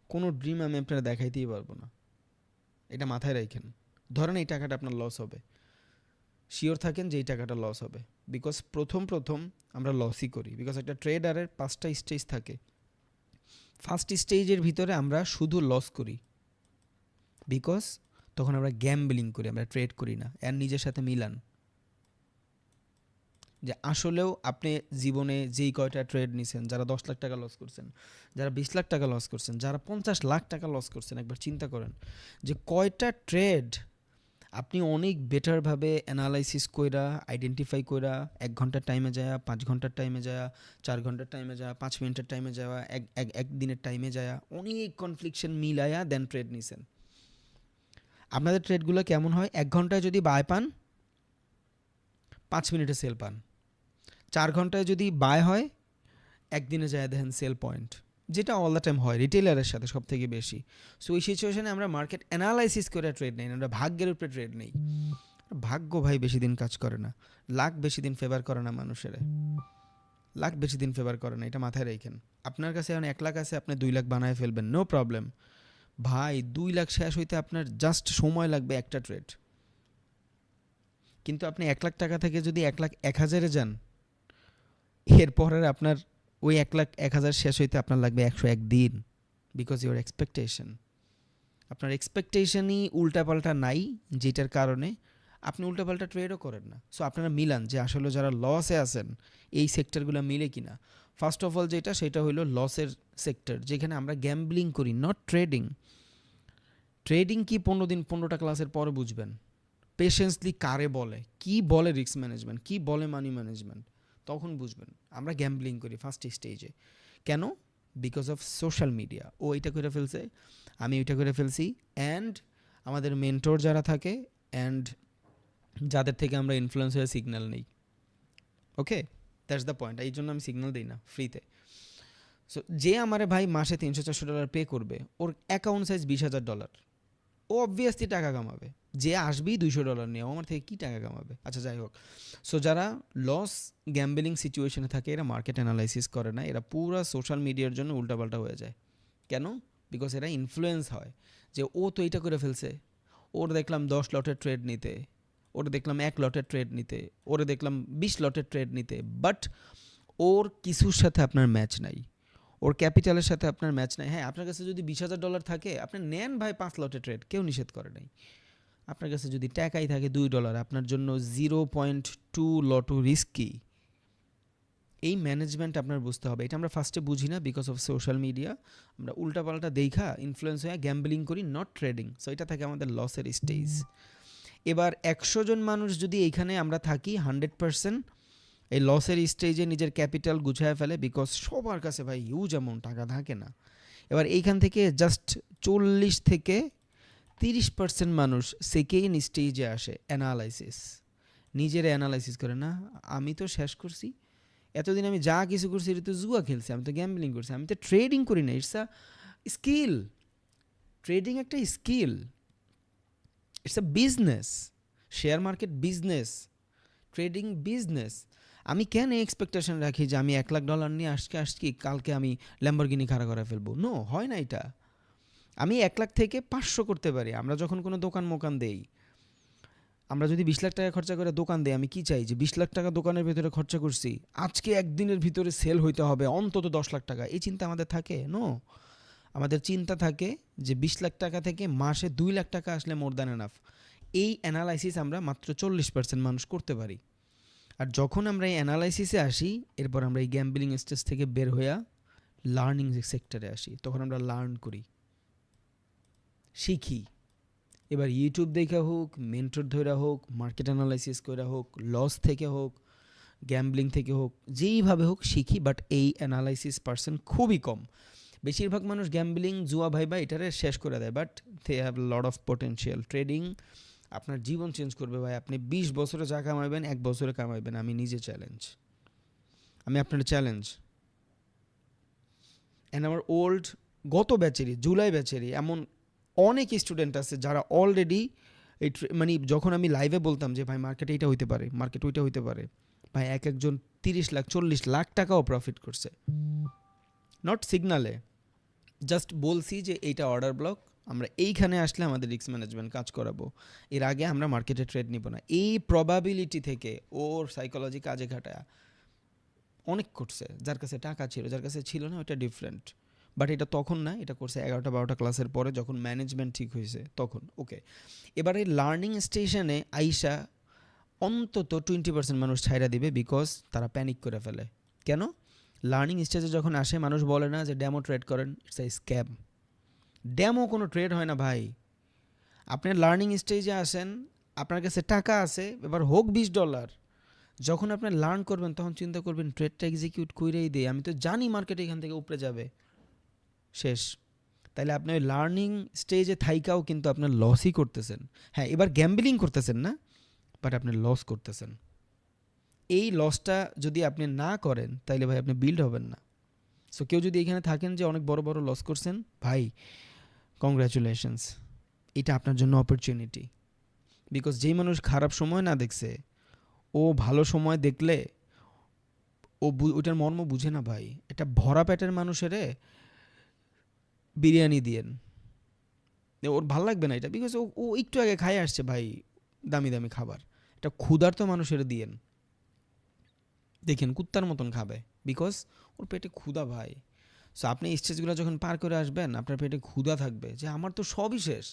Speaker 1: কোনো ড্রিম আমি আপনারা দেখাইতেই পারবো না, এটা মাথায় রাখেন। ধরেন এই টাকাটা আপনার লস হবে, শিওর থাকেন যে এই টাকাটা লস হবে। বিকজ প্রথম আমরা লসই করি, বিকজ একটা ট্রেডারের 5টা স্টেজ থাকে। ফার্স্ট স্টেজের ভিতরে আমরা শুধু লস করি, বিকজ তখন আমরা গ্যাম্বলিং করি, আমরা ট্রেড করি না। এর নিজের সাথে মিলান, যে আসলেও আপনি জীবনে যেই কয়টা ট্রেড নিছেন, যারা 10 লাখ টাকা লস করছেন, যারা 20 লাখ টাকা লস করছেন, যারা 50 লাখ টাকা লস করছেন, একবার চিন্তা করেন যে কয়টা ট্রেড আপনি অনেক বেটারভাবে অ্যানালাইসিস কইরা আইডেন্টিফাই কইরা 1 ঘন্টার টাইমে যায়া, 5 ঘন্টার টাইমে যায়া, 4 ঘন্টার টাইমে যায়া, 5 মিনিটের টাইমে যাওয়া, এক দিনের টাইমে যায়া, অনেক কনফ্লিকশন মিলায়া দেন ট্রেড নিছেন। আপনাদের ট্রেডগুলো কেমন হয়? 1 ঘন্টায় যদি বাই পান, 5 মিনিটে সেল পান। 4 ঘন্টায় যদি বাই হয়, একদিনে যায় দেখেন সেল পয়েন্ট, যেটা অল দ্য টাইম হয় রিটেলারের সাথে সব থেকে বেশি। সো ওই সিচুয়েশনে আমরা মার্কেট অ্যানালাইসিস করে ট্রেড নেই, আমরা ভাগ্যের উপরে ট্রেড নেই। ভাগ্য ভাই বেশি দিন কাজ করে না, লাখ বেশি দিন ফেভার করে না মানুষের, লাখ বেশি দিন ফেভার করে না, এটা মাথায় রেখেন। আপনার কাছে এখন 1 লাখ আছে, আপনি 2 লাখ বানায় ফেলবেন, নো প্রবলেম ভাই। 2 লাখ শেষ হইতে আপনার জাস্ট সময় লাগবে একটা ট্রেড। কিন্তু আপনি 1 লাখ টাকা থেকে যদি 1 লাখ 1,000-এ যান, এরপরের আপনার ওই 1 লাখ 1,000 শেষ হইতে আপনার লাগবে 101 দিন, বিকজ ইউর এক্সপেকটেশন, আপনার এক্সপেকটেশনই উল্টাপাল্টা নাই, যেটার কারণে আপনি উল্টাপাল্টা ট্রেডও করেন না। সো আপনারা মিলান যে আসলে যারা লসে আছেন এই সেক্টরগুলো মিলে কিনা। ফার্স্ট অফ অল যেটা, সেটা হলো লসের সেক্টর, যেখানে আমরা গ্যাম্বলিং করি, নট ট্রেডিং। ট্রেডিং কি 15 দিন 15টা ক্লাসের পরে বুঝবেন। পেশেন্সলি কারে বলে, কি বলে রিস্ক ম্যানেজমেন্ট, কি বলে মানি ম্যানেজমেন্ট, তখন বুঝবেন। আমরা গ্যাম্বলিং করি ফার্স্ট স্টেজে, কেন? Because of social media. ও এটা করে ফেলছে, আমি ওইটা করে ফেলছি, অ্যান্ড আমাদের মেন্টর যারা থাকে অ্যান্ড যাদের থেকে আমরা ইনফ্লুয়েন্স হয়ে সিগন্যাল নেই। ওকে, দ্যাটস দ্য পয়েন্ট। এই জন্য আমি সিগন্যাল দিই না ফ্রিতে। সো যে আমারে ভাই মাসে $300-400 পে করবে, ওর অ্যাকাউন্ট সাইজ $20,000, ও অবভিয়াসলি টাকা কামাবে। যে আসবেই $200 নিয়ে, ও আমার থেকে কী টাকা কামাবে? আচ্ছা যাই হোক। সো যারা লস গ্যাম্বলিং সিচুয়েশনে থাকে, এরা মার্কেট অ্যানালাইসিস করে না, এরা পুরো সোশ্যাল মিডিয়ার জন্য উল্টাপাল্টা হয়ে যায়। কেন? বিকজ এরা ইনফ্লুয়েন্স হয় যে ও তো এইটা করে ফেলছে, ওর দেখলাম 10 লটের ট্রেড নিতে, ওর দেখলাম 1 লটের ট্রেড নিতে, ওরে দেখলাম 20 লটের ট্রেড নিতে, বাট ওর কিছুর সাথে আপনার ম্যাচ নাই, ওর ক্যাপিটালের সাথে আপনার ম্যাচ নাই। হ্যাঁ, আপনার কাছে যদি $20,000 থাকে, আপনি নেন ভাই 5 লটে ট্রেড, কেউ নিষেধ করে নাই। আপনার কাছে যদি টাকাই থাকে $2, আপনার জন্য 0.2 লটও রিস্কি। এই ম্যানেজমেন্ট আপনার বুঝতে হবে। এটা আমরা ফার্স্টে বুঝি না, বিকজ অফ সোশ্যাল মিডিয়া। আমরা উল্টাপাল্টা দেখা ইনফ্লুয়েন্স হয়ে গ্যাম্বলিং করি, নট ট্রেডিং। সো এটা থাকে আমাদের লসের স্টেজ। এবার 100 জন মানুষ যদি এইখানে আমরা থাকি, 100% এই লসের স্টেজে নিজের ক্যাপিটাল গুছায় ফেলে, বিকজ সবার কাছে ভাই হিউজ অ্যামাউন্ট টাকা থাকে না। এবার এইখান থেকে জাস্ট 40 থেকে 30% মানুষ সেকেন্ড স্টেজে আসে, অ্যানালাইসিস। নিজের অ্যানালাইসিস করে, না আমি তো শেষ করছি, এতদিন আমি যা কিছু করছি এটা তো জুয়া খেলছি, আমি তো গ্যাম্বলিং করছি, আমি তো ট্রেডিং করি না। ইটস আ স্কিল, ট্রেডিং একটা skill, it's a business. Share market business, trading business. আমি কেন এক্সপেকটেশন রাখি যে আমি $1 লাখ নিয়ে আসছি কালকে আমি ল্যাম্বরগিনি খাড়া করে ফেলবো? নো, হয় না এটা। আমি 1 লাখ থেকে 500 করতে পারি। আমরা যখন কোনো দোকান মোকান দেই, আমরা যদি 20 লাখ টাকা খরচা করে দোকান দেই, আমি কি চাই? যে 20 লাখ টাকা দোকানের ভিতরে খরচা করছি, আজকে একদিনের ভিতরে সেল হইতে হবে অন্তত 10 লাখ টাকা। এই চিন্তা আমাদের থাকে? নো, আমাদের চিন্তা থাকে যে 20 লাখ টাকা থেকে মাসে 2 লাখ টাকা আসলে মোর দ্যান এনাফ। এই অ্যানালাইসিস আমরা মাত্র 40% মানুষ করতে পারি। আর যখন আমরা এই অ্যানালাইসিসে আসি, এরপর আমরা এই গ্যাম্বলিং স্টেজ থেকে বের হইয়া লার্নিং সেক্টরে আসি, তখন আমরা লার্ন করি, শিখি। এবার ইউটিউব দেখা হোক, মেন্টর ধরা হোক, মার্কেট অ্যানালাইসিস করে হোক, লস থেকে হোক, গ্যাম্বলিং থেকে হোক, যেইভাবে হোক শিখি। বাট এই অ্যানালাইসিস পার্সন খুবই কম। বেশিরভাগ মানুষ গ্যাম্বলিং, জুয়া ভাইবা এটারে শেষ করে দেয়, but they have lot of potential. Trading আপনার জীবন চেঞ্জ করবে ভাই। আপনি 20 বছরে যা কামাইবেন 1 বছরে কামাইবেন। আমি নিজে চ্যালেঞ্জ, আমি আপনার চ্যালেঞ্জ। অ্যান্ড আমার ওল্ড গত ব্যাচেরই, জুলাই ব্যাচেরই এমন অনেক স্টুডেন্ট আছে যারা অলরেডি এই মানে যখন আমি লাইভে বলতাম যে ভাই মার্কেটে এটা হইতে পারে, মার্কেট ওইটা হইতে পারে, ভাই এক একজন 30 লাখ 40 লাখ টাকাও প্রফিট করছে। নট সিগনালে, জাস্ট বলছি যে এইটা অর্ডার ব্লক, আমরা এইখানে আসলে আমাদের রিস্ক ম্যানেজমেন্ট কাজ করাবো, এর আগে আমরা মার্কেটে ট্রেড নিব না। এই প্রবাবিলিটি থেকে ওর সাইকোলজি কাজে খাটায় অনেক করছে। যার কাছে টাকা ছিল, যার কাছে ছিল না, ওটা ডিফারেন্ট। বাট এটা তখন না, এটা করছে 11টা-12টা ক্লাসের পরে, যখন ম্যানেজমেন্ট ঠিক হয়েছে তখন। ওকে, এবার এই লার্নিং স্টেশনে আইসা অন্তত 20% মানুষ ছাইড়া দিবে, বিকজ তারা প্যানিক করে ফেলে। কেন? লার্নিং স্টেজে যখন আসে মানুষ বলে না যে ডেমো ট্রেড করেন, ইটস এ স্ক্যাম। ডেমো কোনো ট্রেড হয় না ভাই। আপনি লার্নিং স্টেজে আসেন, আপনার কাছে টাকা আছে, এবার হোক $20, যখন আপনি লার্ন করবেন তখন চিন্তা করবেন ট্রেডটা এক্সিকিউট কইরেই দেয়, আমি তো জানি মার্কেট এখান থেকে উপরে যাবে, শেষ। তাইলে আপনি ওই লার্নিং স্টেজে থাইকাও কিন্তু আপনার লসই করতেছেন। হ্যাঁ, এবার গ্যাম্বলিং করতেছেন না, বাট আপনি লস করতেছেন। এই লসটা যদি আপনি না করেন তাইলে ভাই আপনি বিল্ড হবেন না। সো কেউ যদি এখানে থাকেন যে অনেক বড় বড় লস করছেন, ভাই কংগ্রাচুলেশনস, এটা আপনার জন্য অপরচুনিটি। বিকজ যেই মানুষ খারাপ সময় না দেখছে, ও ভালো সময় দেখলে ও ওইটার মর্ম বুঝে না ভাই। এটা ভরা পেটের মানুষেরে বিরিয়ানি দিয়েন, ওর ভাল লাগবে না এটা, বিকজ ও একটু আগে খাই আসছে ভাই দামি দামি খাবার। এটা ক্ষুধার্ত মানুষের দিয়েন, দেখেন কুত্তার মতন খাবে, বিকজ ওর পেটে ক্ষুধা ভাই। সো আপনি স্টেজগুলো যখন পার করে আসবেন, আপনার পেটে ক্ষুধা থাকবে যে আমার তো সবই শেষ,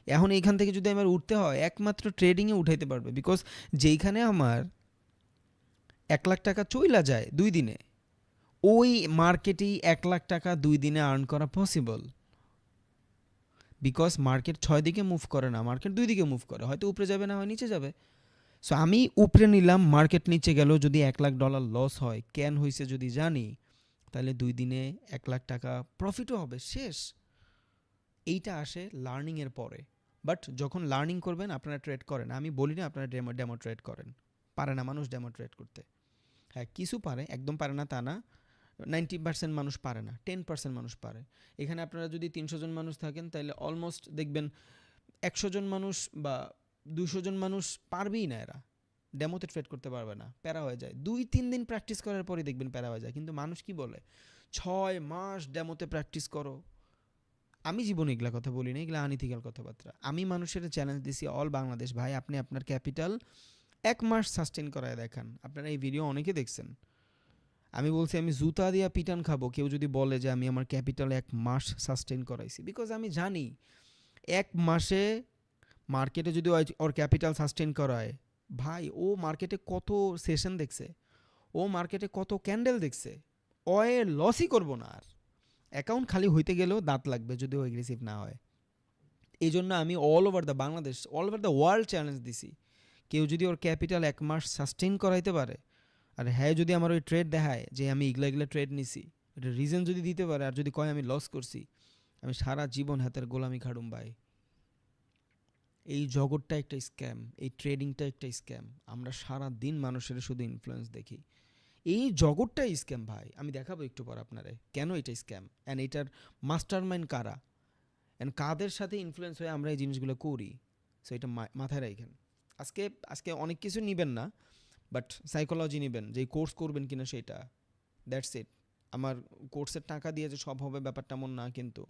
Speaker 1: এখন এইখান থেকে যদি আমার উঠতে হয় একমাত্র ট্রেডিংয়ে উঠাইতে পারবে। বিকজ যেইখানে আমার 1 লাখ টাকা চইলা যায় 2 দিনে, ওই মার্কেটেই 1 লাখ টাকা 2 দিনে আর্ন করা পসিবল। বিকজ মার্কেট 6 দিকে মুভ করে না, মার্কেট 2 দিকে মুভ করে, হয়তো উপরে যাবে না হয় নিচে যাবে। সো আমি উপরে নিলাম, মার্কেট নিচে গেল, যদি $1 লাখ লস হয়, কেন হয়েছে যদি জানি, তাহলে 2 দিনে 1 লাখ টাকা প্রফিটও হবে, শেষ। এইটা আসে লার্নিংয়ের পরে। বাট যখন লার্নিং করবেন আপনারা ট্রেড করেন, আমি বলি না আপনারা ডেমো ট্রেড করেন, পারে না মানুষ ডেমো ট্রেড করতে। হ্যাঁ, কিছু পারে, একদম পারে না তা না, 90% মানুষ পারে না, 10% মানুষ পারে। এখানে আপনারা যদি 300 জন মানুষ থাকেন, তাহলে অলমোস্ট দেখবেন 100 জন মানুষ বা 200 জন মানুষ পারবেই না, এরা ডেমোতে ট্রেড করতে পারবে না, প্যারা হয়ে যায়। 2-3 দিন প্র্যাকটিস করার পরে দেখবেন প্যারা হয়ে যায়। কিন্তু মানুষ কি বলে, 6 মাস ডেমোতে প্র্যাকটিস করো। আমি জীবনে এগুলা কথা বলি না, এগুলা আনইথিক্যাল কথাবার্তা। আমি মানুষের চ্যালেঞ্জ দিছি অল বাংলাদেশ, ভাই আপনি আপনার ক্যাপিটাল 1 মাস সাস্টেন করায় দেখান। আপনারা এই ভিডিও অনেকে দেখছেন। আমি বলছি আমি জুতা দিয়া পিটান খাবো কেউ যদি বলে যে আমি আমার ক্যাপিটাল 1 মাস সাস্টেন করাইছি, বিকজ আমি জানি 1 মাসে মার্কেটে যদি ওর ক্যাপিটাল সাস্টেন করায়, ভাই ও মার্কেটে কত সেশন দেখছে, ও মার্কেটে কত ক্যান্ডেল দেখছে, ও লসই করবো না। আর অ্যাকাউন্ট খালি হইতে গেলেও দাঁত লাগবে যদি ও এগ্রেসিভ না হয়। এই জন্য আমি all over the Bangladesh, all over the world challenge দিছি, কেউ যদি ওর ক্যাপিটাল 1 মাস সাস্টেন করাইতে পারে, আর হ্যাঁ যদি আমার ওই ট্রেড দেখায় যে আমি এগুলা এগুলা ট্রেড নিছি, এটা রিজন যদি দিতে পারে, আর যদি কয় আমি লস করছি, আমি সারা জীবন হাতের গোলামি খাড়ুম ভাই। এই জগৎটা একটা স্ক্যাম, এই ট্রেডিংটা একটা স্ক্যাম। আমরা সারা দিন মানুষের শুধু ইনফ্লুয়েন্স দেখি, এই জগৎটাই স্ক্যাম ভাই। আমি দেখাবো একটু পর আপনারে কেন এটা স্ক্যাম, অ্যান্ড এটার মাস্টার মাইন্ড কারা, অ্যান্ড কাদের সাথে ইনফ্লুয়েন্স হয়ে আমরা এই জিনিসগুলো করি। সো এটা মাথায় রাখেন। আজকে আজকে অনেক কিছু নিবেন না, বাট সাইকোলজি নেবেন, যে কোর্স করবেন কিনা সেটা, দ্যাটস ইট। আমার কোর্সের টাকা দিয়ে যে সব হবে ব্যাপারটা এমন না, কিন্তু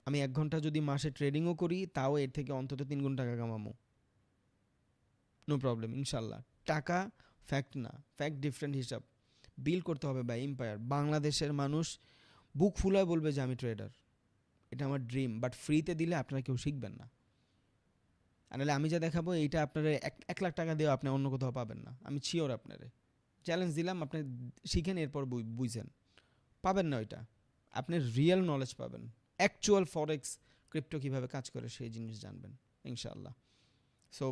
Speaker 1: আমি 1 ঘন্টা যদি মাসে ট্রেডিংও করি, তাও এর থেকে অন্তত 3 গুণ টাকা কামাবো, নো প্রবলেম ইনশাল্লাহ। টাকা ফ্যাক্ট না, ফ্যাক্ট ডিফারেন্ট হিসাব। বিল করতে হবে বাই এম্পায়ার। বাংলাদেশের মানুষ বুক ফুলায় বলবে যে আমি ট্রেডার, এটা আমার ড্রিম, বাট ফ্রিতে দিলে আপনারা কেউ শিখবেন না। আর নাহলে আমি যা দেখাবো এইটা আপনারা 1 লাখ টাকা দিয়েও আপনি অন্য কোথাও পাবেন না, আমি শিওর। আপনারে চ্যালেঞ্জ দিলাম, আপনি শিখেন, এরপর বুঝেন, পাবেন না ওইটা। আপনি রিয়েল নলেজ পাবেন, অ্যাকচুয়াল ফরেক্স ক্রিপ্টো কীভাবে কাজ করে সেই জিনিস জানবেন ইনশাআল্লাহ। সো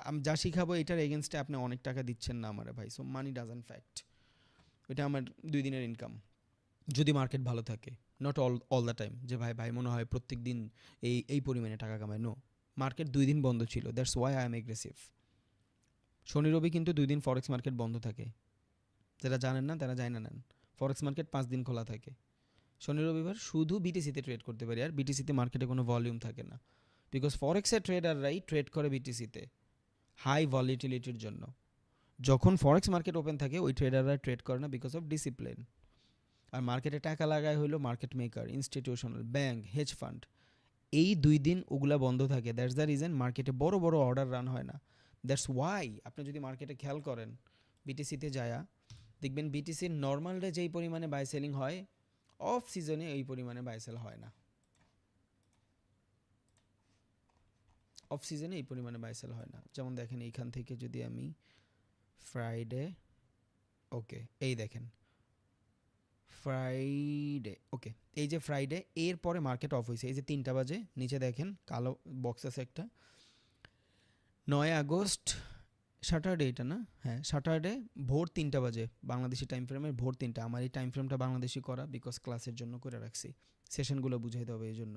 Speaker 1: আমি যা শিখাবো এটার এগেনস্টে আপনি অনেক টাকা দিচ্ছেন না আমারে ভাই। সো মানি ডাজন্ট ফ্যাক্ট, এটা আমার 2 দিনের ইনকাম যদি মার্কেট ভালো থাকে, নট অল দ্য টাইম। যে ভাই ভাই মনে হয় প্রত্যেক দিন এই পরিমাণে টাকা কামায়, নো। মার্কেট 2 দিন বন্ধ ছিল, that's why I am aggressive. শনি রবি কিন্তু 2 দিন ফরেক্স মার্কেট বন্ধ থাকে, যারা জানেন না তারা জানেন নেন। ফরেক্স মার্কেট 5 দিন খোলা থাকে। শনি রবিবার শুধু বিটিসিতে ট্রেড করতে পারি, আর বিটিসিতে মার্কেটে কোনো ভলিউম থাকে না, বিকজ ফরেক্সের ট্রেডাররাই ট্রেড করে বিটিসিতে হাই ভলিটিলিটির জন্য। যখন ফরেক্স মার্কেট ওপেন থাকে ওই ট্রেডাররা ট্রেড করে না, বিকজ অফ ডিসিপ্লিন। আর মার্কেটে টাকা লাগায় হইলো market maker, institutional, bank, hedge fund. এই 2 দিন ওগুলা বন্ধ থাকে, দ্যাটস দ্য রিজন মার্কেটে বড় বড় অর্ডার রান হয় না। দ্যাটস ওয়াই আপনি যদি মার্কেটে খেয়াল করেন, বিটিসিতে যায়া দেখবেন বিটিসির নর্মাল ডে যেই পরিমাণে বাই সেলিং হয়, অফ সিজনে এই পরিমাণে বাই সেল হয় না। অফ সিজনে এই পরিমাণে বাই সেল হয় না। যেমন দেখেন এইখান থেকে যদি আমি ফ্রাইডে, ওকে এই দেখেন ফ্রাইডে, ওকে এই যে ফ্রাইডে এর পরে মার্কেট অফ হয়েছে, এই যে 3টা বাজে নিচে দেখেন কালো বক্স আছে একটা, 9 আগস্ট স্যাটারডে এটা না, হ্যাঁ স্যাটারডে ভোর 3টা বাজে বাংলাদেশি টাইম ফ্রেমের, ভোর 3টা। আমার এই টাইম ফ্রেমটা বাংলাদেশি করা বিকজ ক্লাসের জন্য করে রাখছি, সেশনগুলো বুঝাইতে হবে এই জন্য।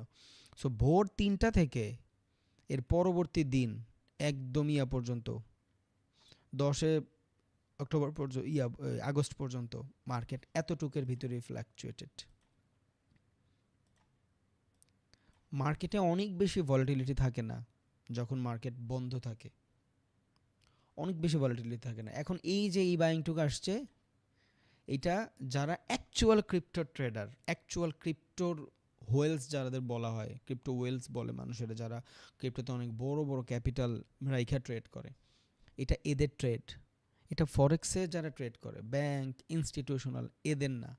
Speaker 1: সো ভোর 3টা থেকে এর পরবর্তী দিন একদম ইয়া পর্যন্ত 10 অক্টোবর পর্যন্ত আগস্ট পর্যন্ত মার্কেট এতটুকের ভিতরেই ফ্ল্যাকচুয়েটেড। মার্কেটে অনেক বেশি ভলাটিলিটি থাকে না যখন মার্কেট বন্ধ থাকে, অনেক বেশি ভলাটিলিটি থাকে না। এখন এই যে এই বাইংটুক আসছে, এটা যারা অ্যাকচুয়াল ক্রিপ্টো ট্রেডার, অ্যাকচুয়াল ক্রিপ্টোর হোয়েলস যাদের বলা হয়, ক্রিপ্টো ওয়েলস বলে মানুষেরা, যারা ক্রিপ্টোতে অনেক বড় বড় ক্যাপিটাল রাইখা ট্রেড করে, এটা এদের ট্রেড। এটা ফরেক্সে যারা ট্রেড করে, ব্যাংক ইনস্টিটিউশনাল, এদের না।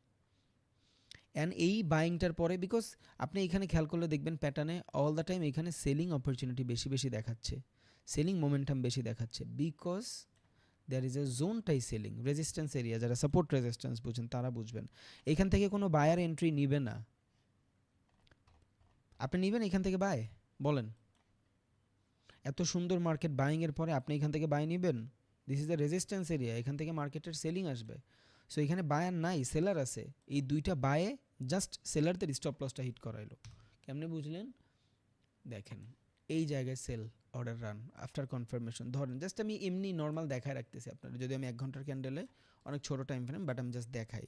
Speaker 1: অ্যান্ড এই বাইংটার পরে বিকজ আপনি এখানে খেয়াল করলে দেখবেন প্যাটার্নে অল দ্য টাইম এখানে সেলিং অপরচুনিটি বেশি বেশি দেখাচ্ছে, সেলিং মোমেন্টাম বেশি দেখাচ্ছে, বিকজ দ্যার ইজ এ জোনটাই সেলিং, রেজিস্ট্যান্স এরিয়া, যারা সাপোর্ট রেজিস্ট্যান্স বুঝেন তারা বুঝবেন। এখান থেকে কোনো বায়ার এন্ট্রি নিবে না। আপনি নেবেন এখান থেকে বাই? বলেন, এত সুন্দর মার্কেট বাইংয়ের পরে আপনি এখান থেকে বাই নেবেন? This is the resistance area, এখান থেকে মার্কেটের সেলিং আসবে। সো এখানে বায়ার নাই, সেলার আছে। এই দুইটা বায়ে জাস্ট সেলারদের স্টপ লসটা হিট করাইলো। কেমনে বুঝলেন? দেখেন এই জায়গায় sell order run after confirmation, ধরেন জাস্ট আমি এমনি নর্মাল দেখায় রাখতেছি আপনার, যদি আমি 1 ঘন্টার ক্যান্ডেলে, অনেক ছোটো টাইম ফ্রেম বাট আমি জাস্ট দেখাই।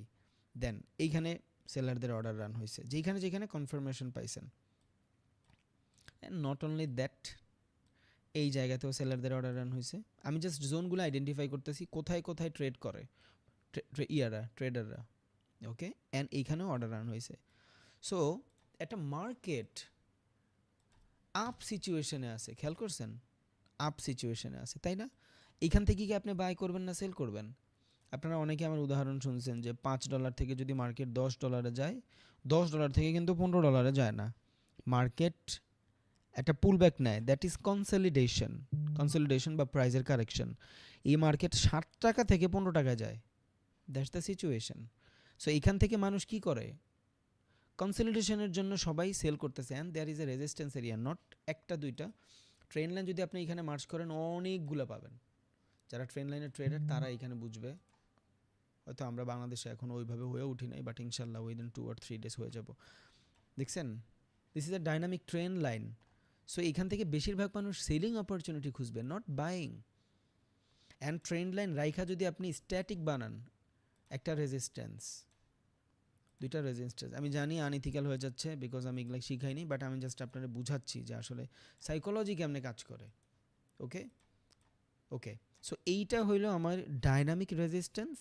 Speaker 1: দেন এইখানে সেলারদের অর্ডার রান হয়েছে, যেখানে যেখানে কনফার্মেশন পাইছেন। নট অনলি দ্যাট, এই জায়গাতেও সেলারদের অর্ডার রান হয়েছে। আমি জাস্ট জোনগুলো আইডেন্টিফাই করতেছি কোথায় কোথায় ট্রেড করে ট্রেডাররা, ওকে। অ্যান্ড এইখানেও অর্ডার রান হয়েছে। সো একটা মার্কেট আপ সিচুয়েশনে আছে, খেয়াল করছেন? আপ সিচুয়েশনে আছে, তাই না? এইখান থেকে কি আপনি বাই করবেন না সেল করবেন? আপনারা অনেকে আমার উদাহরণ শুনছেন যে $5 থেকে যদি মার্কেট $10 যায়, $10 থেকে কিন্তু $15 যায় না। মার্কেট একটা পুল ব্যাক নেয়, দ্যাট ইজ কনসলিডেশন, কনসলিডেশন বা প্রাইজের কারেকশন। এই মার্কেট $7 থেকে $15 যায়, দ্যাটস দ্য সিচুয়েশন। সো এখান থেকে মানুষ কি করে? কনসলিডেশনের জন্য সবাই সেল করতেছে, and there is a resistance area, not একটা দুইটা। ট্রেন লাইন যদি আপনি এখানে মার্চ করেন অনেকগুলো পাবেন। যারা ট্রেন লাইনের ট্রেডার তারা এখানে বুঝবে। হয়তো আমরা বাংলাদেশে এখন ওইভাবে হয়ে উঠি নাই, বাট ইনশাল্লাহ উইদিন 2 or 3 days হয়ে যাব। দেখছেন, this is a dynamic train line. So এখান থেকে বেশিরভাগ মানুষ সেলিং অপরচুনিটি খুঁজবে, not buying. And trend line রাইখা যদি আপনি স্ট্যাটিক বানান, একটা রেজিস্ট্যান্স, দুইটা রেজিস্ট্যান্স, আমি জানি আনইথিক্যাল হয়ে যাচ্ছে বিকজ আমি এগুলো শিখাইনি, বাট আমি জাস্ট আপনাদের বুঝাচ্ছি যে আসলে সাইকোলজি কেমনে কাজ করে, ওকে ওকে। সো এইটা হইলো আমার ডাইনামিক রেজিস্ট্যান্স,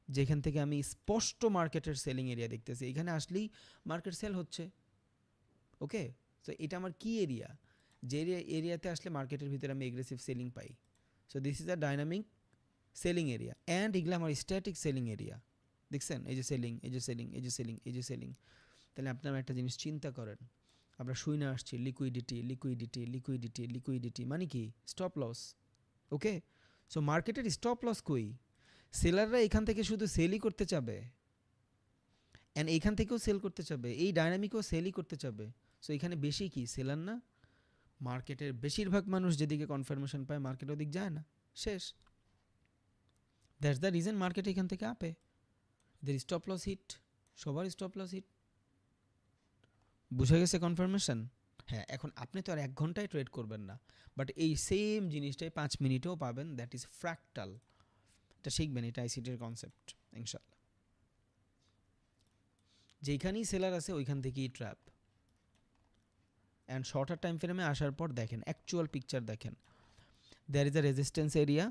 Speaker 1: যেখান থেকে আমি স্পষ্ট মার্কেটের সেলিং এরিয়া দেখতেছি। এখানে আসলেই মার্কেট সেল হচ্ছে, ওকে। সো এটা আমার কি এরিয়া, যে এরিয়াতে আসলে মার্কেটের ভিতরে আমি aggressive selling pi. So this is a dynamic selling area, and এগুলো আমার স্ট্যাটিক সেলিং এরিয়া। দেখছেন, এই যে সেলিং, এই যে সেলিং, এই যে সেলিং, এই যে সেলিং। তাহলে আপনারা একটা জিনিস চিন্তা করেন, আমরা শুই না আসছি লিকুইডিটি লিকুইডিটি লিকুইডিটি লিকুইডিটি, মানে কি? স্টপ লস, ওকে। সো মার্কেটের স্টপ লস কই? সেলাররা এখান থেকে শুধু সেলই করতে চাবে, অ্যান্ড এইখান থেকেও সেল করতে চাবে, এই ডাইনামিকও সেলই করতে চাবে। সো এখানে বেশি কি সেলার না? মার্কেটের বেশিরভাগ মানুষ যেদিকে কনফার্মেশন পায় মার্কেট ওদিক যায় না, শেষ। দ্যাটস দ্য রিজন মার্কেট এখান থেকে আপে। দের স্টপ লস হিট, সবার স্টপ লস হিট। বুঝে গেছে কনফার্মেশন? হ্যাঁ, এখন আপনি তো আর 1 ঘন্টায় ট্রেড করবেন না, বাট এই সেম জিনিসটাই 5 মিনিটেও পাবেন, দ্যাট ইজ ফ্র্যাক্টাল। এটা শিখবেন, এটা আইসিটির কনসেপ্ট ইনশাল্লাহ। যেখানেই সেলার আছে ওইখান থেকেই ট্র্যাপ। অ্যান্ড শর্টার টাইম ফ্রেমে আসার পর দেখেন, অ্যাকচুয়াল পিকচার দেখেন, there is a resistance area,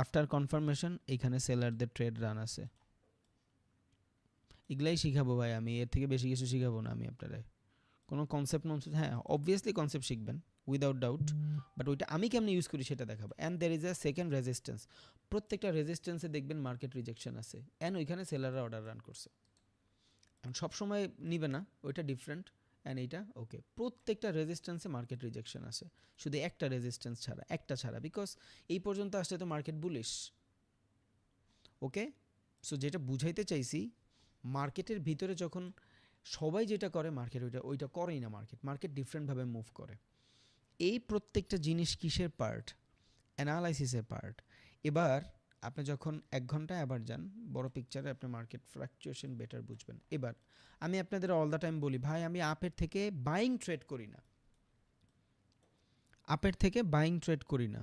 Speaker 1: after confirmation এইখানে সেলারদের ট্রেড রান আছে। এগুলাই শিখাবো ভাই আমি, এর থেকে বেশি কিছু শিখাবো না আমি আপনারা। কোনো কনসেপ্ট হ্যাঁ অবভিয়াসলি কনসেপ্ট শিখবেন উইদাউট ডাউট, বাট ওইটা আমি কেমনি ইউজ করি সেটা দেখাবো। And there is a second resistance, প্রত্যেকটা রেজিস্ট্যান্সে দেখবেন মার্কেট রিজেকশন আছে, অ্যান্ড ওইখানে সেলাররা অর্ডার রান করছে। সবসময় নিবে না, ওইটা ডিফারেন্ট। অ্যান্ড এইটা ওকে। প্রত্যেকটা রেজিস্ট্যান্সে মার্কেট রিজেকশন আসে, শুধু একটা রেজিস্ট্যান্স ছাড়া, একটা ছাড়া, বিকজ এই পর্যন্ত আসলে তো মার্কেট বুলিশ। ওকে, সো যেটা বুঝাইতে চাইছি, মার্কেটের ভিতরে যখন সবাই যেটা করে মার্কেট ওইটা করেই না। মার্কেট ডিফারেন্টভাবে মুভ করে। এই প্রত্যেকটা জিনিস কিসের পার্ট? অ্যানালাইসিসের পার্ট। এবার আপনি যখন 1 ঘন্টায় আবার যান, বড় পিকচারে আপনি মার্কেট ফ্লাকচুয়েশন বেটার বুঝবেন। এবার আমি আপনাদের অল দ্য টাইম বলি, ভাই আমি আপের থেকে বাইং ট্রেড করি না, আপের থেকে বাইং ট্রেড করি না।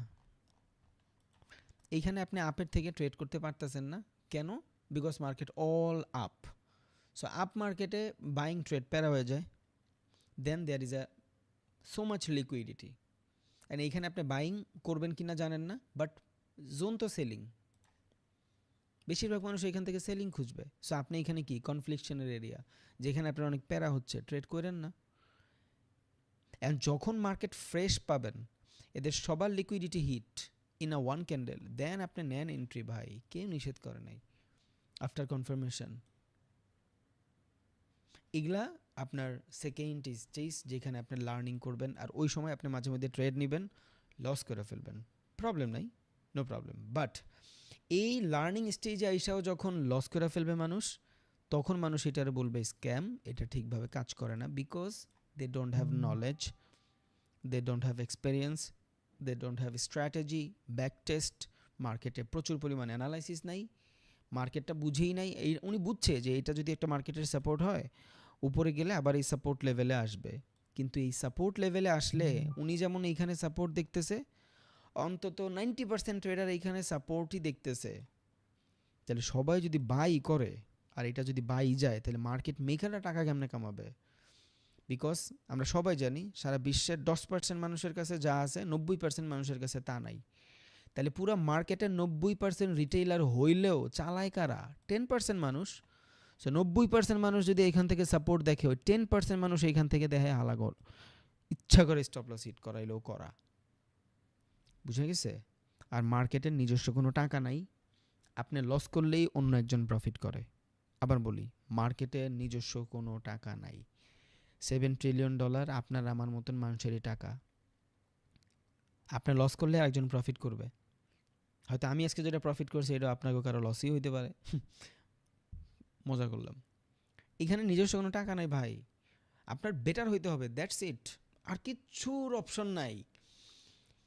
Speaker 1: এইখানে আপনি আপের থেকে ট্রেড করতে পারতেছেন না কেন? Because market all up. So up মার্কেটে বাইং ট্রেড প্যারা হয়ে যায়, then there is a so much liquidity, and এইখানে আপনি বাইং করবেন কি না জানেন না, বাট জোন তো সেলিং, বেশিরভাগ মানুষ এখান থেকে সেলিং খুঁজবে। সো আপনি এখানে কি কনফ্লিকশনের এরিয়া, যেখানে আপনার অনেক প্যারা হচ্ছে, ট্রেড করেন না। অ্যান্ড যখন মার্কেট ফ্রেশ পাবেন, এদের সবার liquidity hit in a one candle, then আপনি নেন এন্ট্রি, ভাই কেউ নিষেধ করে নাই। আফটার কনফার্মেশন এগুলা আপনার সেকেন্ড স্টেজ, যেখানে আপনি লার্নিং করবেন, আর ওই সময় আপনি মাঝে মধ্যে ট্রেড নেবেন, লস করে ফেলবেন, প্রবলেম নাই, নো প্রবলেম। বাট এই লার্নিং স্টেজে আইসাও যখন লস করে ফেলবে মানুষ, তখন মানুষ এটারে বলবে স্ক্যাম, এটা ঠিকভাবে কাজ করে না, because they don't have knowledge, they don't have experience, they don't have strategy, back test, মার্কেটে প্রচুর পরিমাণে অ্যানালাইসিস নাই, মার্কেটটা বুঝেই নাই। এই উনি বুঝছে যে এটা যদি একটা মার্কেটের সাপোর্ট হয়, উপরে গেলে আবার এই সাপোর্ট লেভেলে আসবে, কিন্তু এই সাপোর্ট লেভেলে আসলে উনি যেমন এইখানে সাপোর্ট দেখতেছে, অন্তত 90% ট্রেডার এইখানে সাপোর্টই দেখতেছে। তাহলে সবাই যদি বাই করে আর এটা যদি বাই যায়, তাহলে মার্কেট মেকাররা টাকা কেমনে কামাবে? বিকজ আমরা সবাই জানি সারা বিশ্বের 10% মানুষের কাছে যা আছে, 90% মানুষের কাছে তা নাই। তাহলে পুরো মার্কেটের 90% রিটেইলার হইলেও চালায় কারা? 10% মানুষ। সো 90% মানুষ যদি এখান থেকে সাপোর্ট দেখে, ওই 10% মানুষ এইখান থেকে দেখে হালাগল, ইচ্ছা করে স্টপ লস হিট করাইলেও করা। বুঝে গেছে? আর মার্কেটের নিজস্ব কোনো টাকা নাই, আপনি লস করলেই অন্য একজন প্রফিট করে। আবার বলি, মার্কেটের নিজস্ব কোনো টাকা নাই। $7 ট্রিলিয়ন আপনার আমার মতন মানুষেরই টাকা। আপনি লস করলে একজন প্রফিট করবে। হয়তো আমি আজকে যেটা প্রফিট করছি, এটা আপনাকেও কারো লসই হইতে পারে। মজা করলাম। এখানে নিজস্ব কোনো টাকা নাই ভাই, আপনার বেটার হইতে হবে, দ্যাটস ইট। আর কিচ্ছুর অপশন নাই।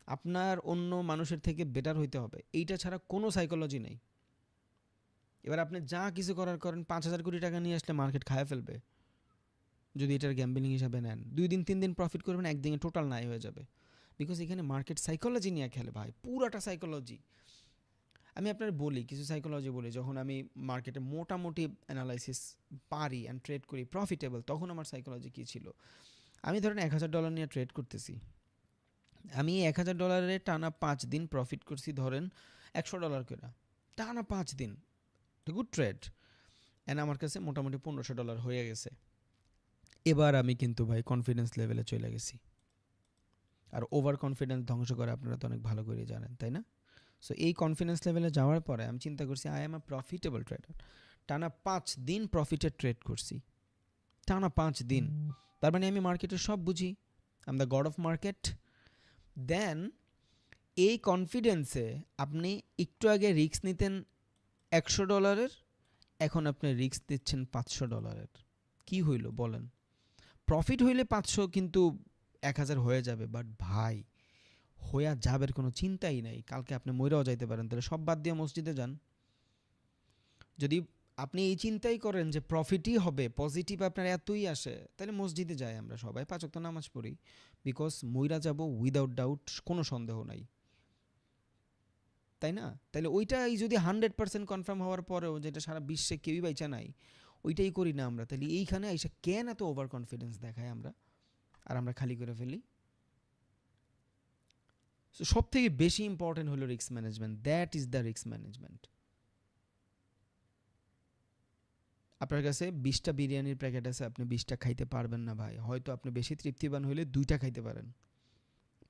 Speaker 1: আপনার অন্য মানুষের থেকে বেটার হইতে হবে, এইটা ছাড়া কোনো সাইকোলজি নেই। এবার আপনি যা কিছু করার করেন, 5,000 কোটি টাকা নিয়ে আসলে মার্কেট খায় ফেলবে যদি এটার গ্যাম্বলিং হিসাবে নেন। 2 দিন 3 দিন প্রফিট করবেন, একদিনে টোটাল নাই হয়ে যাবে, বিকজ এখানে মার্কেট সাইকোলজি নিয়ে খেলে ভাই, পুরাটা সাইকোলজি। আমি আপনার বলি, কিছু সাইকোলজি বলি, যখন আমি মার্কেটে মোটামুটি অ্যানালাইসিস পারি অ্যান্ড ট্রেড করি প্রফিটেবল, তখন আমার সাইকোলজি কী ছিল। আমি ধরেন $1,000 নিয়ে ট্রেড করতেছি, আমি $1,000 টানা 5 দিন প্রফিট করছি, ধরেন $100 করে টানা 5 দিন, গুড ট্রেড, অ্যান্ড আমার কাছে মোটামুটি $1,500 হয়ে গেছে। এবার আমি কিন্তু ভাই কনফিডেন্স লেভেলে চলে গেছি, আর ওভার কনফিডেন্স ধ্বংস করে আপনারা তো অনেক ভালো করে জানেন, তাই না? সো এই কনফিডেন্স লেভেলে যাওয়ার পরে আমি চিন্তা করছি, I am a profitable tedder. টানা 5 দিন প্রফিটের ট্রেড করছি, টানা 5 দিন। তার মানে আমি মার্কেটের সব বুঝি, I am the god of market. Then এই কনফিডেন্সে আপনি একটু আগে রিস্ক নিতেন $100, এখন আপনি রিস্ক দিচ্ছেন $500। কি হইল বলেন? প্রফিট হইলে 500, কিন্তু 1,000 হয়ে যাবে, বাট ভাই হইয়া যাবের কোনো চিন্তাই নাই। কালকে আপনি মইরাও যাইতে পারেন, তাহলে সব বাদ দিয়ে মসজিদে যান। যদি আপনি এই চিন্তাই করেন যে প্রফিটই হবে, পজিটিভ আপনার এতই আসে, তাহলে মসজিদে যাই আমরা সবাই, 5 ওয়াক্ত নামাজ পড়ি, বিকজ মইরা যাব উইদাউট ডাউট, কোনো সন্দেহ নাই, তাই না? তাহলে ওইটাই যদি 100% কনফার্ম হওয়ার পরেও, যেটা সারা বিশ্বে কেউই বাইচা নাই, ওইটাই করি না আমরা, তাহলে এইখানে আইসা কেন এত ওভার কনফিডেন্স দেখায় আমরা, আর আমরা খালি করে ফেলি। সো সব থেকে বেশি ইম্পর্টেন্ট হলো risk management, that is the risk management. আপনার কাছে 20টা বিরিয়ানির প্যাকেট আছে, আপনি 20টা খাইতে পারবেন না ভাই, হয়তো আপনি বেশি তৃপ্তিবান হইলে 2টা খাইতে পারেন,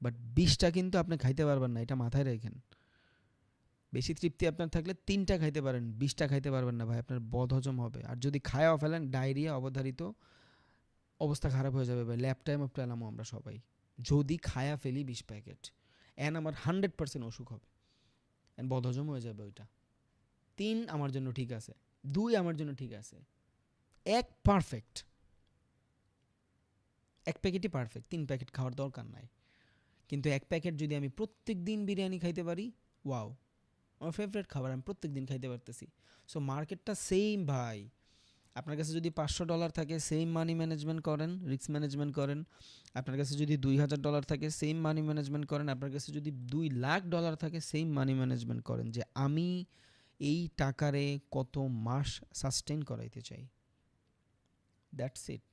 Speaker 1: বাট 20টা কিন্তু আপনি খাইতে পারবেন না, এটা মাথায় রাখেন। বেশি তৃপ্তি আপনার থাকলে 3টা খাইতে পারেন, 20টা খাইতে পারবেন না ভাই, আপনার বদহজম হবে, আর যদি খায়াও ফেলেন ডায়রিয়া অবধারিত, অবস্থা খারাপ হয়ে যাবে ভাই, ল্যাব টাইম অফ পেলামও আমরা সবাই যদি খায়া ফেলি 20 প্যাকেট, অ্যান্ড আমার 100% অসুখ হবে, অ্যান্ড বদহজম হয়ে যাবে ওইটা। 3 আমার জন্য ঠিক আছে, 2 আমার জন্য ঠিক আছে, 1 পারফেক্ট, 1 প্যাকেটই পারফেক্ট, 3 প্যাকেট খাওয়ার দরকার নাই। কিন্তু 1 প্যাকেট যদি আমি প্রত্যেক দিন বিরিয়ানি খাইতে পারি, ওয়াও, আমার ফেভারিট খাবার, আমি প্রত্যেক দিন খাইতে পারতেছি। সো মার্কেটটা সেম ভাই। আপনার কাছে যদি $500 থাকে, সেম মানি ম্যানেজমেন্ট করেন, রিস্ক ম্যানেজমেন্ট করেন। আপনার কাছে যদি $2000 থাকে, সেম মানি ম্যানেজমেন্ট করেন। আপনার কাছে যদি $2,00,000 থাকে, সেম মানি ম্যানেজমেন্ট করেন, যে আমি এই টাকারে কত মাস সাস্টেন করাইতে চাই। That's it.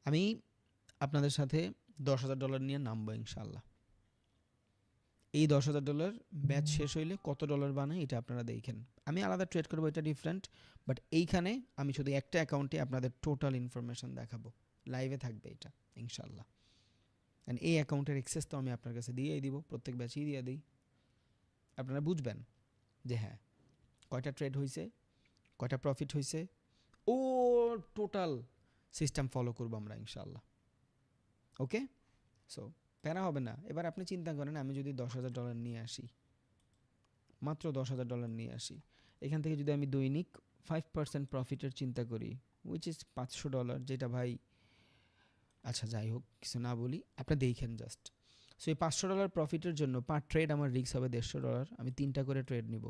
Speaker 1: আমি আপনাদের সাথে $10,000 নিয়ে নামবো ইনশাল্লাহ। এই $10,000 ব্যাচ শেষ হইলে কত ডলার বানায় এটা আপনারা দেখেন। আমি আলাদা ট্রেড করবো, এটা ডিফারেন্ট, বাট এইখানে আমি শুধু একটা অ্যাকাউন্টে আপনাদের টোটাল ইনফরমেশন দেখাবো, লাইভে থাকবে এটা ইনশাল্লাহ। অ্যান্ড এই অ্যাকাউন্টের এক্সেস তো আমি আপনার কাছে দিয়েই দিব, প্রত্যেক ব্যাচেই দিয়ে দিই। আপনারা বুঝবেন যে হ্যাঁ কয়টা ট্রেড হয়েছে, কয়টা প্রফিট হয়েছে, ও টোটাল সিস্টেম ফলো করবো আমরা ইনশাল্লাহ। ওকে, সো প্যারা হবে না। এবার আপনি চিন্তা করেন, আমি যদি $10,000 নিয়ে আসি, মাত্র $10,000 নিয়ে আসি, এখান থেকে যদি আমি দৈনিক 5% প্রফিটের চিন্তা করি, উইচ ইজ $500, যেটা ভাই আচ্ছা যাই হোক কিছু না বলি, আপনি দেখেন জাস্ট। সো এই $500 প্রফিটের জন্য পার ট্রেড আমার রিস্ক হবে $150। আমি 3টা করে ট্রেড নিব,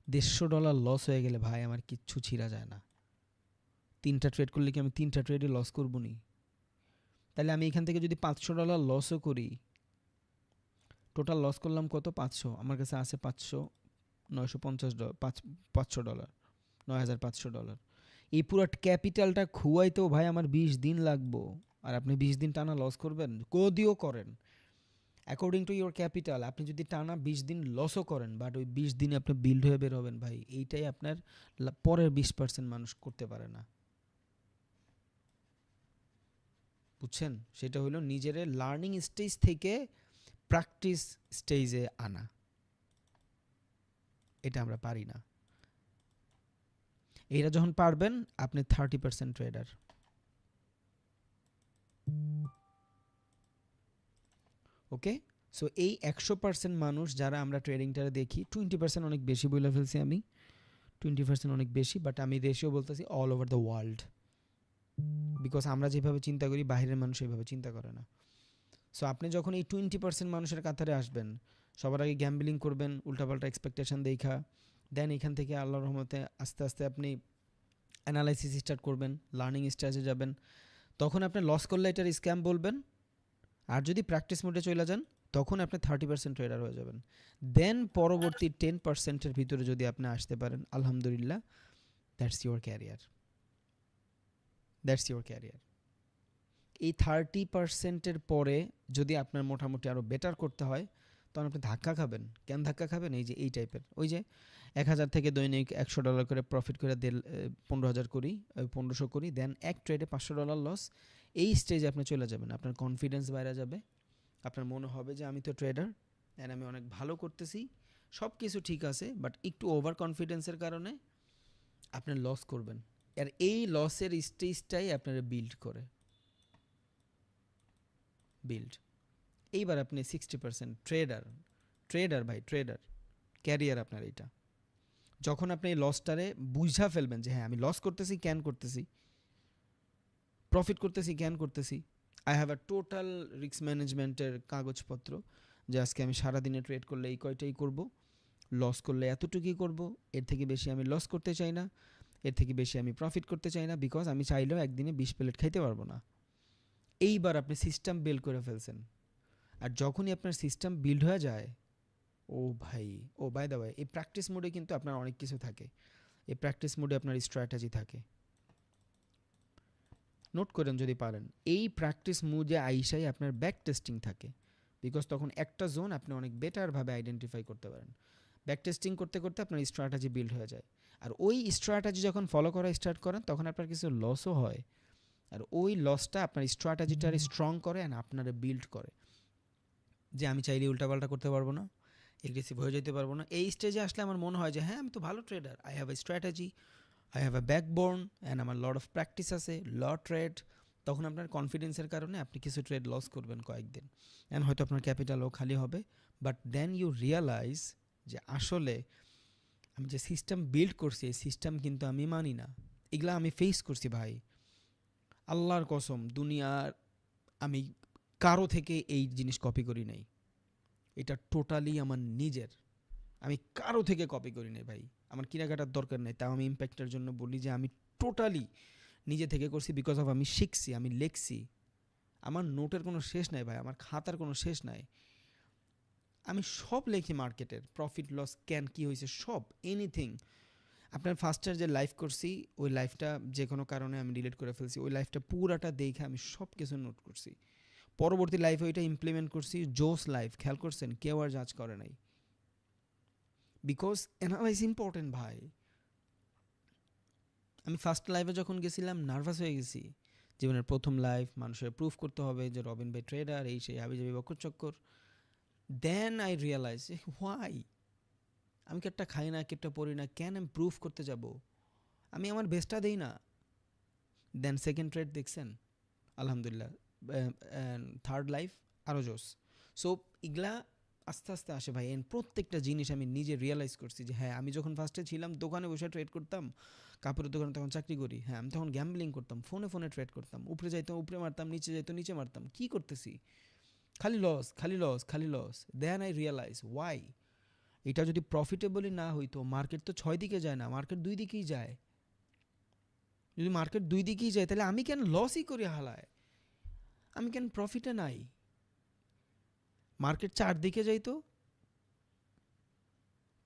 Speaker 1: $150 লস হয়ে গেলে ভাই আমার কিচ্ছু ছিঁড়া যায় না। 3টা ট্রেড করলে কি আমি 3টা ট্রেডে লস করবো নি? তাহলে আমি এখান থেকে যদি $500 লসও করি, টোটাল লস করলাম কত? 500। আমার কাছে আছে $950, $500, $9,500। এই পুরো ক্যাপিটালটা খুয়াইতেও ভাই আমার 20 দিন লাগবো, আর আপনি 20 দিন টানা লস করবেন? কদিও করেন অ্যাকর্ডিং টু ইওর ক্যাপিটাল, আপনি যদি টানা 20 দিন লসও করেন, বাট ওই 20 দিনে আপনি বিল্ড হয়ে বের হবেন ভাই। এইটাই আপনার পরের 20% মানুষ করতে পারে না, বুঝছেন? সেটা হলো নিজের লার্নিং স্টেজ থেকে প্র্যাকটিস স্টেজে আনা, এটা আমরা পারি না। এরা যখন পারবেন, আপনি 30% ট্রেডার। ওকে, সো এই 100% মানুষ যারা আমরা ট্রেডিংটা দেখি, 20% অনেক বেশি বলে ফেলছি আমি, 20% অনেক বেশি, বাট আমি রেশিও বলতেছি all over the world, because আমরা যেভাবে চিন্তা করি বাইরের মানুষ এইভাবে চিন্তা করে না। সো আপনি যখন এই 20% মানুষের কাতারে আসবেন, সবার আগে গ্যাম্বলিং করবেন উল্টাপাল্টা এক্সপেকটেশন দেখা, দেন এখান থেকে আল্লাহর রহমতে আস্তে আস্তে আপনি অ্যানালাইসিস স্টার্ট করবেন, লার্নিং স্টেজে যাবেন, তখন আপনি লস করলে এটার স্ক্যাম বলবেন। আর যদি প্র্যাকটিস মোডে চলে যান, তখন আপনি 30% ট্রেডার হয়ে যাবেন। দেন পরবর্তী 10%-এর ভিতরে যদি আপনি আসতে পারেন, আলহামদুলিল্লাহ, that's your career, that's your career. এই 30%-এর পরে যদি আপনার মোটামুটি আরও বেটার করতে হয়, তখন আপনি ধাক্কা খাবেন। কেন ধাক্কা খাবেন? এই যে এই টাইপের, ওই যে 1,000 থেকে দৈনিক $100 করে প্রফিট করে 15,000 করি, 1500 করি, দেন এক ট্রেডে $500 লস। এই স্টেজে আপনি চলে যাবেন, আপনার কনফিডেন্স বাইরে যাবে, আপনার মনে হবে যে আমি তো ট্রেডার অ্যান্ড আমি অনেক ভালো করতেছি, সব কিছু ঠিক আছে, বাট একটু ওভার কনফিডেন্সের কারণে আপনি লস করবেন। আর এই লসের স্টেজটাই আপনারা বিল্ড করে, বিল্ড। এইবার আপনি 60% ট্রেডার, ট্রেডার ভাই, ট্রেডার ক্যারিয়ার আপনার এইটা। যখন আপনি এই লসটারে বুঝা ফেলবেন যে হ্যাঁ আমি লস করতেছি, ক্যান করতেছি, প্রফিট করতেছি, ক্যান করতেছি, I have a total risk ম্যানেজমেন্টের কাগজপত্র, যে আজকে আমি সারাদিনে ট্রেড করলে এই কয়টাই করব, লস করলে এতটুকুই করব, এর থেকে বেশি আমি লস করতে চাই না, এর থেকে বেশি আমি প্রফিট করতে চাই না, বিকজ আমি চাইলেও একদিনে 20 প্লেট খাইতে পারবো না। এইবার আপনি সিস্টেম বিল্ড করে ফেলছেন। আর যখনই আপনার সিস্টেম বিল্ড হয়ে যায়, ও ভাই, ও বাই দ্য ওয়ে, এই প্র্যাকটিস মোডে কিন্তু আপনার অনেক কিছু থাকে। এই প্র্যাকটিস মোডে আপনার স্ট্র্যাটেজি থাকে, নোট করেন যদি পারেন। এই প্র্যাকটিস মোডে আইসাই আপনার ব্যাক টেস্টিং থাকে, বিকজ তখন একটা জোন আপনি অনেক বেটারভাবে আইডেন্টিফাই করতে পারেন। ব্যাক টেস্টিং করতে করতে আপনার স্ট্র্যাটেজি বিল্ড হয়ে যায়, আর ওই স্ট্র্যাটেজি যখন ফলো করা স্টার্ট করেন, তখন আপনার কিছু লসও হয়, আর ওই লসটা আপনার স্ট্র্যাটেজিটারে স্ট্রং করে অ্যান্ড আপনারা বিল্ড করে, যে আমি চাইলে উল্টাপাল্টা করতে পারবো না, এগ্রেসিভ হয়ে যেতে পারবো না। এই স্টেজে আসলে আমার মনে হয় যে হ্যাঁ আমি তো ভালো trader, I have a strategy, I have a backbone and আমার লট অফ প্র্যাকটিস আছে, ট্রেড। তখন আপনার কনফিডেন্সের কারণে আপনি কিছু ট্রেড লস করবেন কয়েকদিন, অ্যান্ড হয়তো আপনার ক্যাপিটালও খালি হবে। বাট দেন ইউ রিয়ালাইজ যে আসলে আমি যে সিস্টেম বিল্ড করছি এই সিস্টেম কিন্তু আমি মানি না। এগুলা আমি ফেস করছি ভাই, আল্লাহর কসম। দুনিয়ার আমি কারো থেকে এই জিনিস কপি করি নাই, এটা টোটালি আমার নিজের। আমি কারো থেকে কপি করি নাই ভাই, আমার কেনাকাটার দরকার নেই। তাও আমি ইম্প্যাক্টের জন্য বলি যে আমি টোটালি নিজে থেকে করছি, বিকজ অফ আমি শিখছি, আমি লেখছি। আমার নোটের কোনো শেষ নাই ভাই, আমার খাতার কোনো শেষ নাই। আমি সব লেখি, মার্কেটের প্রফিট লস ক্যান কী হয়েছে সব, এনিথিং। আপনার ফার্স্টের যে লাইফ করছি ওই লাইফটা যে কোনো কারণে আমি ডিলিট করে ফেলছি, ওই লাইফটা পুরাটা দেখে আমি সব কিছু নোট করছি। পরবর্তী লাইফে ওইটা ইমপ্লিমেন্ট করছি, জোস লাইফ। খেয়াল করছেন, কেউ আর জাজ করে নাই, বিকজ অ্যানালাইজ ইম্পর্টেন্ট ভাই। আমি ফার্স্ট লাইফে যখন গেছিলাম নার্ভাস হয়ে গেছি, জীবনের প্রথম লাইফ, মানুষের প্রুফ করতে হবে যে রবিন ভাই ট্রেডার, এই সেই হাবিজাবি বকর চক্কর। দেন আই রিয়ালাইজ হোয়াই, আমি কি একটা খাই না, কি একটা পড়ি না, কেন আমি প্রুফ করতে যাব? আমি আমার বেস্টটা দিই না। দেন সেকেন্ড ট্রেড দেখছেন, আলহামদুলিল্লাহ। থার্ড লাইফ আরও জোস। সো এগুলা আস্তে আস্তে আসে ভাই, এন্ড প্রত্যেকটা জিনিস আমি নিজে রিয়েলাইজ করছি যে হ্যাঁ, আমি যখন ফার্স্টে ছিলাম দোকানে বসে ট্রেড করতাম, কাপড়ের দোকানে তখন চাকরি করি, হ্যাঁ আমি তখন গ্যাম্বলিং করতাম, ফোনে ফোনে ট্রেড করতাম, উপরে যাইতো উপরে মারতাম, নিচে যাইতো নিচে মারতাম, কী করতেছি, খালি লস খালি লস খালি loss. Then I realize why, এটা যদি প্রফিটেবলই না হইতো, মার্কেট তো 6 দিকে যায় না, মার্কেট 2 দিকেই যায়। যদি মার্কেট 2 দিকেই যায় তাহলে আমি কেন লসই করি হালায়, আমি কেন প্রফিটে নাই? মার্কেট 4 দিকে যাইতো,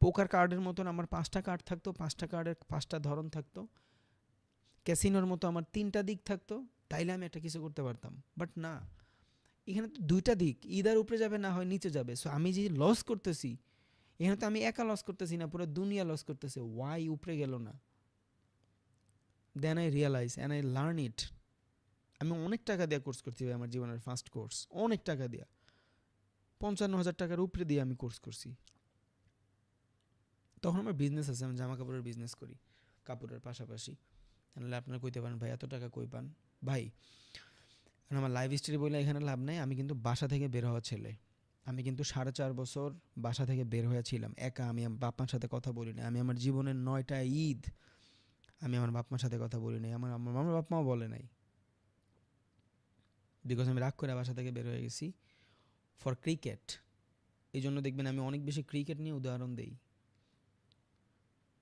Speaker 1: পোকার কার্ডের মতন আমার 5টা কার্ড থাকতো, 5টা কার্ডের 5টা ধরন থাকতো, ক্যাসিনোর মতো আমার 3টা দিক থাকতো, তাইলে আমি একটা কিছু করতে পারতাম। বাট না, এখানে তো 2টা দিক, ইদার উপরে যাবে না হয় নিচে যাবে। সো আমি যে লস করতেছি, এখানে তো আমি একা লস করতেছি না, পুরো দুনিয়া লস করতেছে। ওয়াই উপরে গেল না? Then I realize and I learn it. আমি অনেক টাকা দিয়ে কোর্স করছি ভাই, আমার জীবনের ফার্স্ট কোর্স অনেক টাকা দিয়া, 55,000 টাকার উপরে দিয়ে আমি কোর্স করছি। তখন আমার বিজনেস আছে, আমি জামা কাপড়ের বিজনেস করি কাপড়ের পাশাপাশি। তাহলে আপনারা কইতে পারেন ভাই এত টাকা কই পান? ভাই আমার লাইফ হিস্ট্রি বলে এখানে লাভ নাই, আমি কিন্তু বাসা থেকে বের হওয়া ছেলে। আমি কিন্তু 4.5 বছর বাসা থেকে বের হয়েছিলাম একা। আমি আমার বাপ মার সাথে কথা বলি না। আমি আমার জীবনের 9টা ঈদ আমি আমার বাপ মার সাথে কথা বলি নাই, আমার বাপ মাও বলে নাই, বিকজ আমি রাগ করে বাসা থেকে বের হয়ে গেছি ফর ক্রিকেট। এই জন্য দেখবেন আমি অনেক বেশি ক্রিকেট নিয়ে উদাহরণ দেই।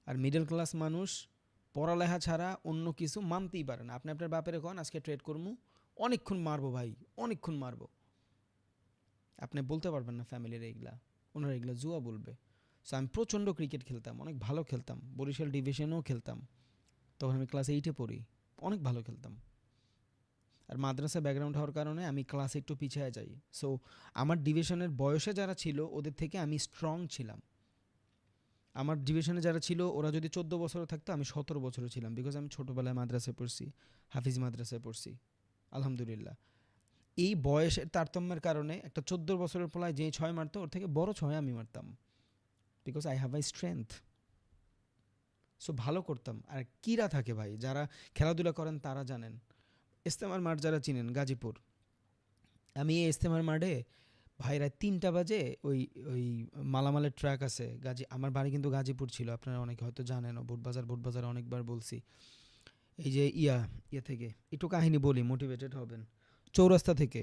Speaker 1: আর মিডল ক্লাস মানুষ পড়ালেখা ছাড়া অন্য কিছু মানতেই পারে না। আপনি আপনার বাপের কন আজকে ট্রেড করবো, অনেকক্ষণ মারবো ভাই, অনেকক্ষণ মারবো, আপনি বলতে পারবেন না ফ্যামিলির এইগুলা, ওনারা এগুলা জুয়া বলবে। সো আমি প্রচণ্ড ক্রিকেট খেলতাম, অনেক ভালো খেলতাম, বরিশাল ডিভিশনেও খেলতাম। তখন আমি ক্লাস 8-এ পড়ি, অনেক ভালো খেলতাম। আর মাদ্রাসা ব্যাকগ্রাউন্ড হওয়ার কারণে আমি ক্লাসে একটু পিছিয়ে যাই। সো আমার ডিভিশনের বয়সে যারা ছিল ওদের থেকে আমি স্ট্রং ছিলাম। আমার ডিভিশনে যারা ছিল ওরা যদি 14 বছরে থাকতো, আমি 17 বছরে ছিলাম, বিকজ আমি ছোটোবেলায় মাদ্রাসায় পড়ছি, হাফিজ মাদ্রাসায় পড়ছি, আলহামদুলিল্লাহ। এই বয়সের তারতম্যের কারণে একটা 14 বছরের পোলায় যে 6 মারতো ওর থেকে বড় 6 আমি মারতাম, because I have I strength. So ভালো করতাম। আর কিরা থাকে ভাই, যারা খেলাধুলা করেন তারা জানেন। ইস্তেমার মাঠ যারা চিনেন, গাজীপুর, আমি এই ইস্তেমার মাঠে ভাই রাত 3টা বাজে ওই ওই মালামালের ট্রাক আছে আমার বাড়ি কিন্তু গাজীপুর ছিল, আপনারা অনেকে হয়তো জানেন। বুটবাজার অনেকবার বলছি। এই যে ইয়া থেকে একটু কাহিনী বলি, মোটিভেটেড হবেন। চৌরাস্তা থেকে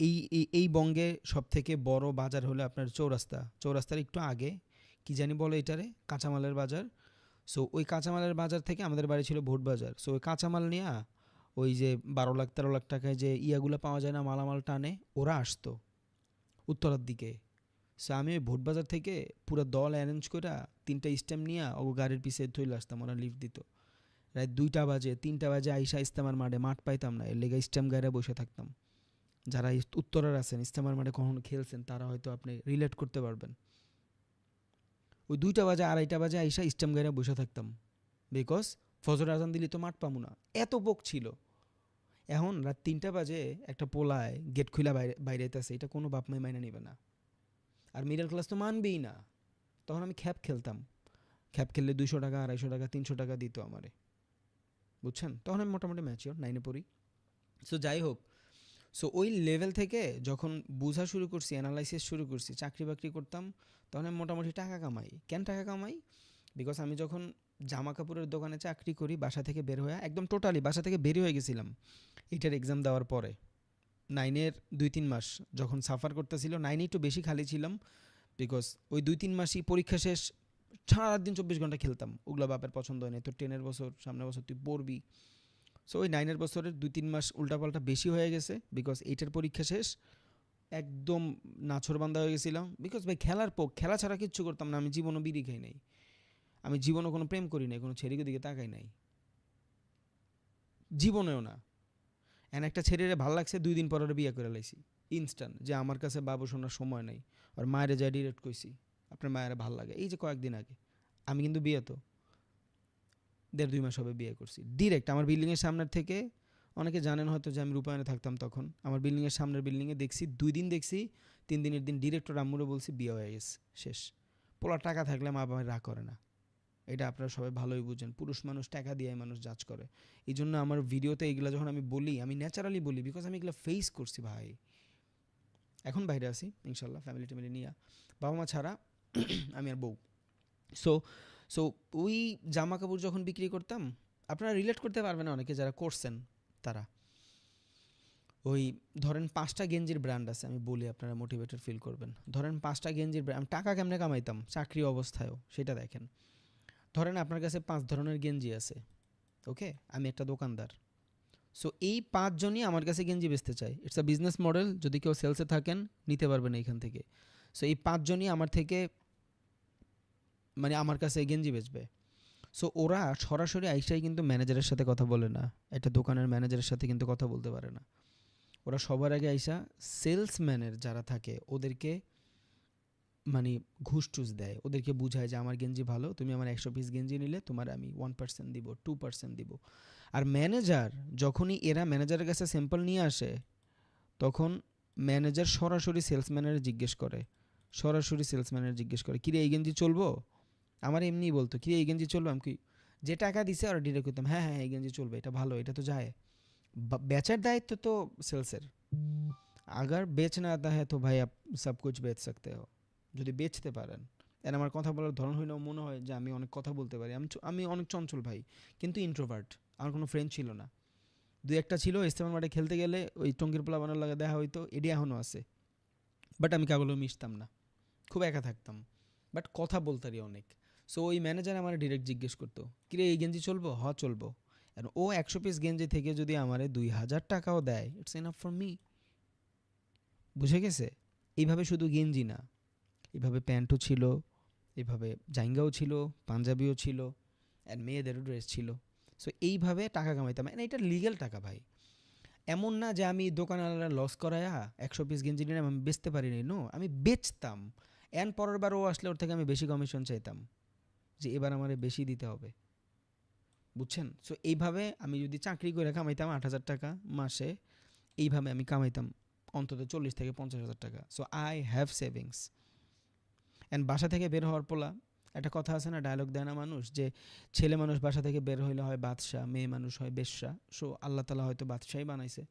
Speaker 1: এই এই এই বঙ্গে সব থেকে বড় বাজার হলো আপনার চৌরাস্তার একটু আগে কি জানি বলে এটারে, কাঁচামালের বাজার। সো ওই কাঁচামালের বাজার থেকে আমাদের বাড়ি ছিল ভোটবাজার। সো ওই কাঁচামাল নিয়ে ওই যে 12 লাখ 13 লাখ টাকায় যে ইয়াগুলো পাওয়া যায় না, মালামাল টানে, ওরা আসতো উত্তরার দিকে। সো আমি ওই ভোটবাজার থেকে পুরো দল অ্যারেঞ্জ করে 3টা স্ট্যাম্প নিয়ে ও গাড়ির পিছিয়ে থইলে আসতাম, ওরা লিফট দিত। রাত 2টা বাজে 3টা বাজে আইসা ইস্তেমার মাঠে মাঠ পাইতাম না, এর লেগে স্ট্যাম্প গাড়িতে বসে থাকতাম। যারা উত্তরার আছেন, ইস্তেমার মাঠে কখনো খেলছেন, তারা হয়তো আপনি রিলেট করতে পারবেন। ওই 2টা বাজে 2:30 বাজে আইসা স্ট্যাম্প গাড়িতে বসে থাকতাম, বিকজ ফজর আজান দিলে তো মাঠ পাবো না, এত পোক ছিল। এখন রাত 3টা বাজে একটা পোলায় গেট খুলা বাইরে আইতেছে, এটা কোনো বাপ মাই মাইনা নিবে না। আর মিডল ক্লাস তো মানবেই না। তখন আমি খ্যাপ খেলতাম, খ্যাপ খেললে 200 টাকা 250 টাকা 300 টাকা দিত আমারে, বুঝছেন? তখন আমি মোটামুটি ম্যাচিওর, 9-এ পড়ি। সো যাই হোক, সো ওই লেভেল থেকে যখন বোঝা শুরু করছি, অ্যানালাইসিস শুরু করছি, চাকরি বাকরি করতাম, তখন আমি মোটামুটি টাকা কামাই। কেন টাকা কামাই? বিকজ আমি যখন জামা কাপড়ের দোকানে চাকরি করি, বাসা থেকে বের হয়ে একদম টোটালি বাসা থেকে বের হয়ে গেছিলাম এইটার এক্সাম দেওয়ার পরে। 9-এর 2-3 মাস যখন সাফার করতেছিল, 9-এ একটু বেশি খালি ছিলাম, বিকজ ওই 2-3 মাসই পরীক্ষা শেষ, সারাদিন 24 ঘন্টা খেলতাম। ওগুলো বাপের পছন্দ হয় না, তোর 10-এর বছর, সামনের বছর তুই পড়বি। সো ওই 9-এর বছরের 2-3 মাস উল্টাপাল্টা বেশি হয়ে গেছে, বিকজ 8-এর পরীক্ষা শেষ, একদম নাছোড়বান্দা হয়ে গেছিলাম। বিকজ ভাই খেলা ছাড়া কিচ্ছু করতাম না। আমি জীবনও বিড়ি খাই নাই, আমি জীবনও কোনো প্রেম করি নাই, কোনো ছেলেকে দিকে তাকাই নাই, জীবনেও না। এন একটা ছেলেরে ভাল লাগছে, 2 দিন পর বিয়ে করে লাইছি ইনস্ট্যান্ট, যে আমার কাছে বাবু শোনার সময় নাই। আর মায়েরে যাই ডিরেক্ট কইছি আপনার মায়ের ভাল লাগে, এই যে কয়েকদিন আগে। আমি কিন্তু বিয়ে তো 1.5-2 মাস হবে বিয়ে করছি ডিরেক্ট। আমার বিল্ডিংয়ের সামনের থেকে, অনেকে জানেন হয়তো যে আমি রূপায়ণে থাকতাম তখন, আমার বিল্ডিংয়ের সামনের বিল্ডিংয়ে দেখছি 2 দিন দেখছি, 3 দিনের দিন ডিরেক্টর আম্মুরে বলছি বিয়ে হয়ে গেছে, শেষ। পোলা টাকা থাকলে মা বাবা রাগ করে না, এটা আপনারা সবাই ভালোই বুঝেন। পুরুষ মানুষ টাকা দিয়ে মানুষ জাজ করে। এই জন্য আমার ভিডিওতে এগুলো যখন আমি বলি, আমি ন্যাচারালি বলি, বিকজ আমি এগুলো ফেস করছি ভাই। এখন বাইরে আছি ইনশাল্লাহ, ফ্যামিলি ট্যামিলি নিয়ে, বাবা মা ছাড়া আমি আর বউ। সো সো ওই জামা কাপড় যখন বিক্রি করতাম, আপনারা রিলেট করতে পারবেন না অনেকে যারা করছেন তারা। ওই ধরেন 5টা গেঞ্জির ব্র্যান্ড আছে, আমি বলি আপনারা মোটিভেটেড ফিল করবেন। ধরেন 5টা গেঞ্জির ব্র্যান্ড, আমি টাকা কেমনে কামাইতাম চাকরি অবস্থায়ও সেটা দেখেন। ধরেন আপনার কাছে 5 ধরনের গেঞ্জি আছে, ওকে, আমি একটা দোকানদার। সো এই 5 জনই আমার কাছে গেঞ্জি বেচতে চায়। ইটস আ বিজনেস মডেল, যদি কেউ সেলসে থাকেন নিতে পারবেন এইখান থেকে। সো এই 5 জনই আমার থেকে, মানে আমার কাছে গেঞ্জি বেচবে। সো ওরা সরাসরি আইসাই কিন্তু ম্যানেজারের সাথে কথা বলে না, একটা দোকানের ম্যানেজারের সাথে কিন্তু কথা বলতে পারে না। ওরা সবার আগে আইসা সেলসম্যানের যারা থাকে ওদেরকে মানে ঘুষ টুস দেয়, ওদেরকে বুঝায় যে আমার গেঞ্জি ভালো, তুমি আমার 100 পিস গেঞ্জি নিলে তোমার আমি 1% দিব, 2% দিব। আর ম্যানেজার যখনই এরা ম্যানেজারের কাছে স্যাম্পল নিয়ে আসে, তখন ম্যানেজার সরাসরি সেলসম্যানের জিজ্ঞেস করে, কিরে এই গেঞ্জি চলবো? আমার এমনিই বলতো, কিরে এই গেঞ্জি চলবো? আমি কি যে টাকা দিছে ওরা ডিরেক্ট করতাম, হ্যাঁ হ্যাঁ এই গেঞ্জি চলবে, এটা ভালো, এটা তো যায়। বেচার দায়িত্ব তো সেলসের। আগার বেচ না আতা হ্যাঁ তো ভাই আপ সব কুছ বেচ সকতে হো, যদি বেচতে পারেন। এর আমার কথা বলার ধরন হইলেও মনে হয় যে আমি অনেক কথা বলতে পারি। আমি অনেক চঞ্চল ভাই, কিন্তু ইন্ট্রোভার্ট। আমার কোনো ফ্রেন্ড ছিল না, 2-1টা ছিল। ইস্তেমাল মাঠে খেলতে গেলে ওই টঙ্গির পোলা বানার লাগে দেখা হইতো, এডি এখনও আছে। বাট আমি কাগজও মিশতাম না, খুব একা থাকতাম, বাট কথা বলতারি অনেক। সো ওই ম্যানেজার আমার ডিরেক্ট জিজ্ঞেস করতো, কিরে এই গেঞ্জি চলবো? হ চলবো। আর ও 100 পিস গেঞ্জি থেকে যদি আমারে 2000 টাকাও দেয়, ইটস এনাফ ফর মি। বুঝে গেছে? এইভাবে শুধু গেঞ্জি না, এইভাবে প্যান্টও ছিল, এইভাবে জাইঙ্গাও ছিল, পাঞ্জাবিও ছিল, আর মেয়েদেরও ড্রেস ছিল। সো এইভাবে টাকা কামাইতাম, মানে এটা লিগ্যাল টাকা ভাই। এমন না যে আমি দোকানওয়ালা লস করায়া 100 পিস গেঞ্জি নিলাম আমি বেচতে পারিনি, নো, আমি বেচতাম। অ্যান্ড পরের বার ও আসলে ওর থেকে আমি বেশি কমিশন চাইতাম, যে এবার আমার বেশি দিতে হবে, বুঝছেন? সো এইভাবে আমি যদি চাকরি করে কামাইতাম 8,000 টাকা মাসে, এইভাবে আমি কামাইতাম অন্তত 40,000 থেকে 50,000 টাকা। So I have savings. And বাসা থেকে বের হওয়ার পোলা, একটা কথা আছে না, ডায়লগ দেয় না মানুষ, যে ছেলে মানুষ বাসা থেকে বের হইলে হয় বাদশা, মেয়ে মানুষ হয় বেশ্যা। সো আল্লাহ তালা হয়তো বাদশাই বানাইছে।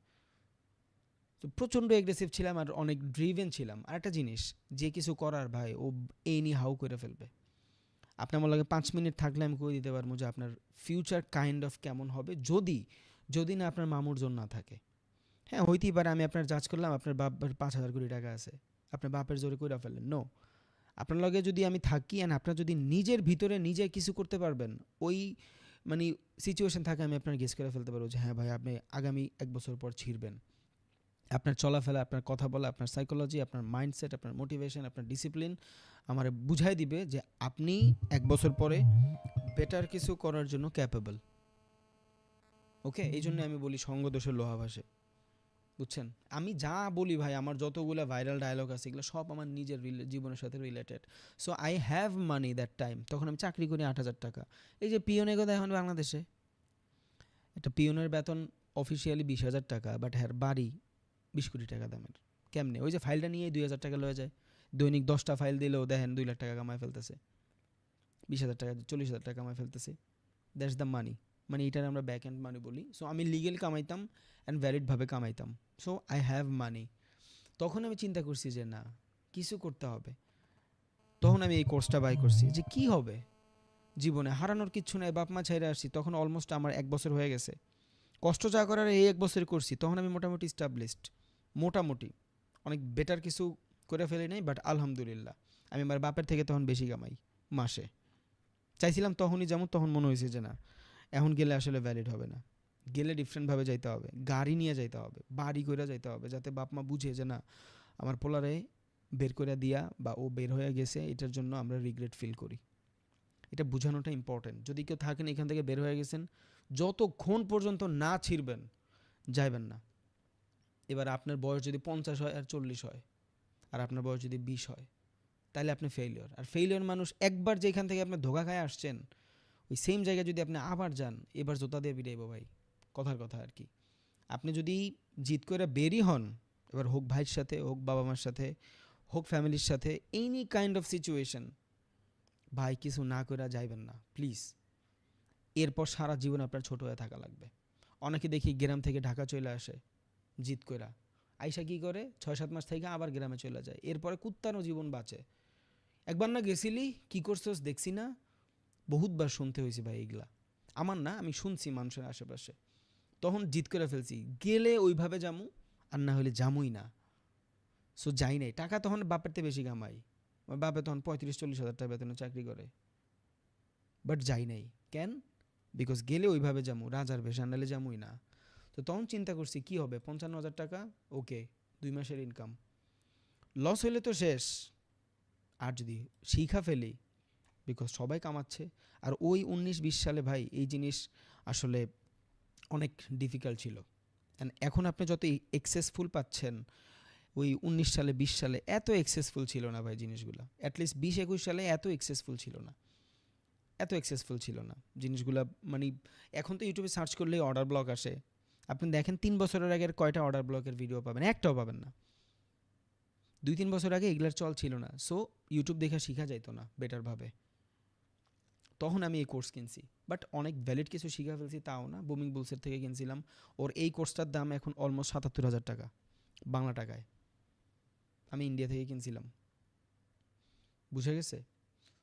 Speaker 1: তো প্রচণ্ড এগ্রেসিভ ছিলাম আর অনেক ড্রিভেন ছিলাম। আর একটা জিনিস, যে কিছু করার ভাই ও এনি হাউ করে ফেলবে। আপনি আমার লাগে 5 মিনিট থাকলে আমি কই দিতে পারবো যে আপনার ফিউচার কাইন্ড অফ কেমন হবে, যদি যদি না আপনার মামুর জন্য না থাকে। হ্যাঁ হইতেই পারে আমি আপনার জাজ করলাম আপনার বাপের 5,000 কোটি টাকা আছে, আপনার বাপের জোরে কইরা ফেললেন, নো। আপনার লগে যদি আমি থাকি অ্যান্ড আপনার যদি নিজের ভিতরে নিজে কিছু করতে পারবেন, ওই মানে সিচুয়েশন থাকে, আমি আপনার গেস করে ফেলতে পারবো যে হ্যাঁ ভাই আপনি আগামী 1 বছর পর ছিঁড়বেন। আপনার চলাফেরা, আপনার কথা বলা, আপনার সাইকোলজি, আপনার মাইন্ডসেট, আপনার মোটিভেশন, আপনার ডিসিপ্লিন আমার বুঝাই দিবে যে আপনি 1 বছর পরে বেটার কিছু করার জন্য ক্যাপেবল। ওকে, এই জন্য আমি বলি সঙ্গ দোষের লোহা ভাসে, বুঝছেন? আমি যা বলি ভাই, আমার যতগুলো ভাইরাল ডায়লগ আছে এগুলো সব আমার নিজের জীবনের সাথে related. So I have money that time. তখন আমি চাকরি করি 8,000 টাকা। এই যে পিওনের কথা, এখন বাংলাদেশে একটা পিওনের বেতন অফিসিয়ালি 20,000 টাকা, বাট হ্যাঁ বাড়ি 20 কোটি টাকা দামের। কেমনে? ওই যে ফাইলটা নিয়ে 2,000 টাকা লয়ে যায়, দৈনিক 10টা ফাইল দিলেও দেখেন 2 লাখ টাকা কামায় ফেলতেছে। 20,000 টাকা 40,000 টাকা কামাই ফেলতেছি, দ্যাটস দ্য মানি। মানে এটার আমরা ব্যাক এন্ড মানি বলি। সো আমি লিগেল কামাইতাম অ্যান্ড ভ্যালিডভাবে কামাইতাম। So I have money. তখন আমি চিন্তা করছি যে না, কিছু করতে হবে। তখন আমি এই কোর্সটা বাই করছি যে কি হবে জীবনে, হারানোর কিচ্ছু নাই, বাপ মা ছেড়ে আসছি, তখন অলমোস্ট আমার 1 বছর হয়ে গেছে। কষ্ট যা করার এই 1 বছর করছি, তখন আমি মোটামুটি স্টাবলিশড, মোটামুটি অনেক বেটার কিছু করে ফেলি নাই, বাট আলহামদুলিল্লাহ আমি আমার বাপের থেকে তখন বেশি কামাই মাসে। চাইছিলাম তখনই যেমন, তখন মনে হয়েছে যে না, এখন গেলে আসলে ভ্যালিড হবে না, গেলে ডিফারেন্টভাবে যাইতে হবে, গাড়ি নিয়ে যাইতে হবে, বাড়ি করে যাইতে হবে, যাতে বাপ মা বুঝে যে না আমার পোলারে বের করে দিয়া বা ও বের হয়ে গেছে, এটার জন্য আমরা রিগ্রেট ফিল করি। এটা বোঝানোটা ইম্পর্টেন্ট। যদি কেউ থাকেন এখান থেকে বের হয়ে গেছেন, যতক্ষণ পর্যন্ত না ছিড়বেন যাইবেন না। এবার আপনার বয়স যদি 50 হয় আর 40 হয়, আর আপনার বয়স যদি 20 হয়, তাহলে আপনি ফেইলিওর। আর ফেইলিওর মানুষ একবার যেখান থেকে আপনি ধোকা খায় আসছেন, ওই সেম জায়গায় যদি আপনি আবার যান, এবার জোতা দিয়ে বিড়াইব ভাই, কথার কথা আর কি। আপনি যদি জিত করে বেরই হন, এবার হোক ভাইয়ের সাথে, হোক বাবা মার সাথে, হোক ফ্যামিলির সাথে, এনি কাইন্ড অফ সিচুয়েশন, ভাই কিছু না করে যাইবেন না প্লিজ। এরপর সারা জীবন আপনার ছোট হয়ে থাকা লাগবে। অনেকে দেখি গ্রাম থেকে ঢাকা চলে আসে জিত কইরা, আইসা কী করে 6-7 মাস থেকে আবার গ্রামে চলে যায়, এরপরে কুত্তানো জীবন বাঁচে। একবার না গেছিলি, কী করছোস দেখছি না, বহুতবার শুনতে হয়েছে ভাই এগুলা। আমার না, আমি শুনছি মানুষের আশেপাশে। তখন জিত করে ফেলছি, গেলে ওইভাবে জামু, আর না হলে জামুই না। সো যাই নাই, টাকা তখন বাপের থেকে বেশি কামাই। আমার বাপে তখন 35-40 হাজার টাকা বেতনে চাকরি করে, বাট যাই নাই। কেন? বিকজ গেলে ওইভাবে যামু, রাজার ভেষা, নাহলে যামুই না। তো তখন চিন্তা করছি কি হবে, 55,000 টাকা, ওকে 2 মাসের ইনকাম, লস হইলে তো শেষ। আর যদি শিখা ফেলি, বিকজ সবাই কামাচ্ছে। আর ওই 19-20 সালে ভাই এই জিনিস আসলে অনেক ডিফিকাল্ট ছিল। অ্যান্ড এখন আপনি যত এক্সেসফুল পাচ্ছেন, ওই 19 সালে 20 সালে এত এক্সেসফুল ছিল না ভাই জিনিসগুলো। অ্যাটলিস্ট 20-21 সালে এত এক্সেসফুল ছিল না, এত এক্সেসফুল ছিল না জিনিসগুলো। মানে এখন তো ইউটিউবে সার্চ করলেই অর্ডার ব্লক আসে। আপনি দেখেন 3 বছরের আগের কয়টা অর্ডার ব্লকের ভিডিও পাবেন, একটাও পাবেন না। 2-3 বছর আগে এগুলার চল ছিল না। সো ইউটিউব দেখে শেখা যাইতো না বেটারভাবে। তখন আমি এই কোর্স কিনছি, বাট অনেক ভ্যালিড কিছু শিখা ফেলছি তাও না। বুমিং বুলসের থেকে কিনছিলাম। ওর এই কোর্সটার দাম এখন অলমোস্ট 77,000 টাকা বাংলা টাকায়। আমি ইন্ডিয়া থেকে কিনছিলাম, বুঝে গেছে?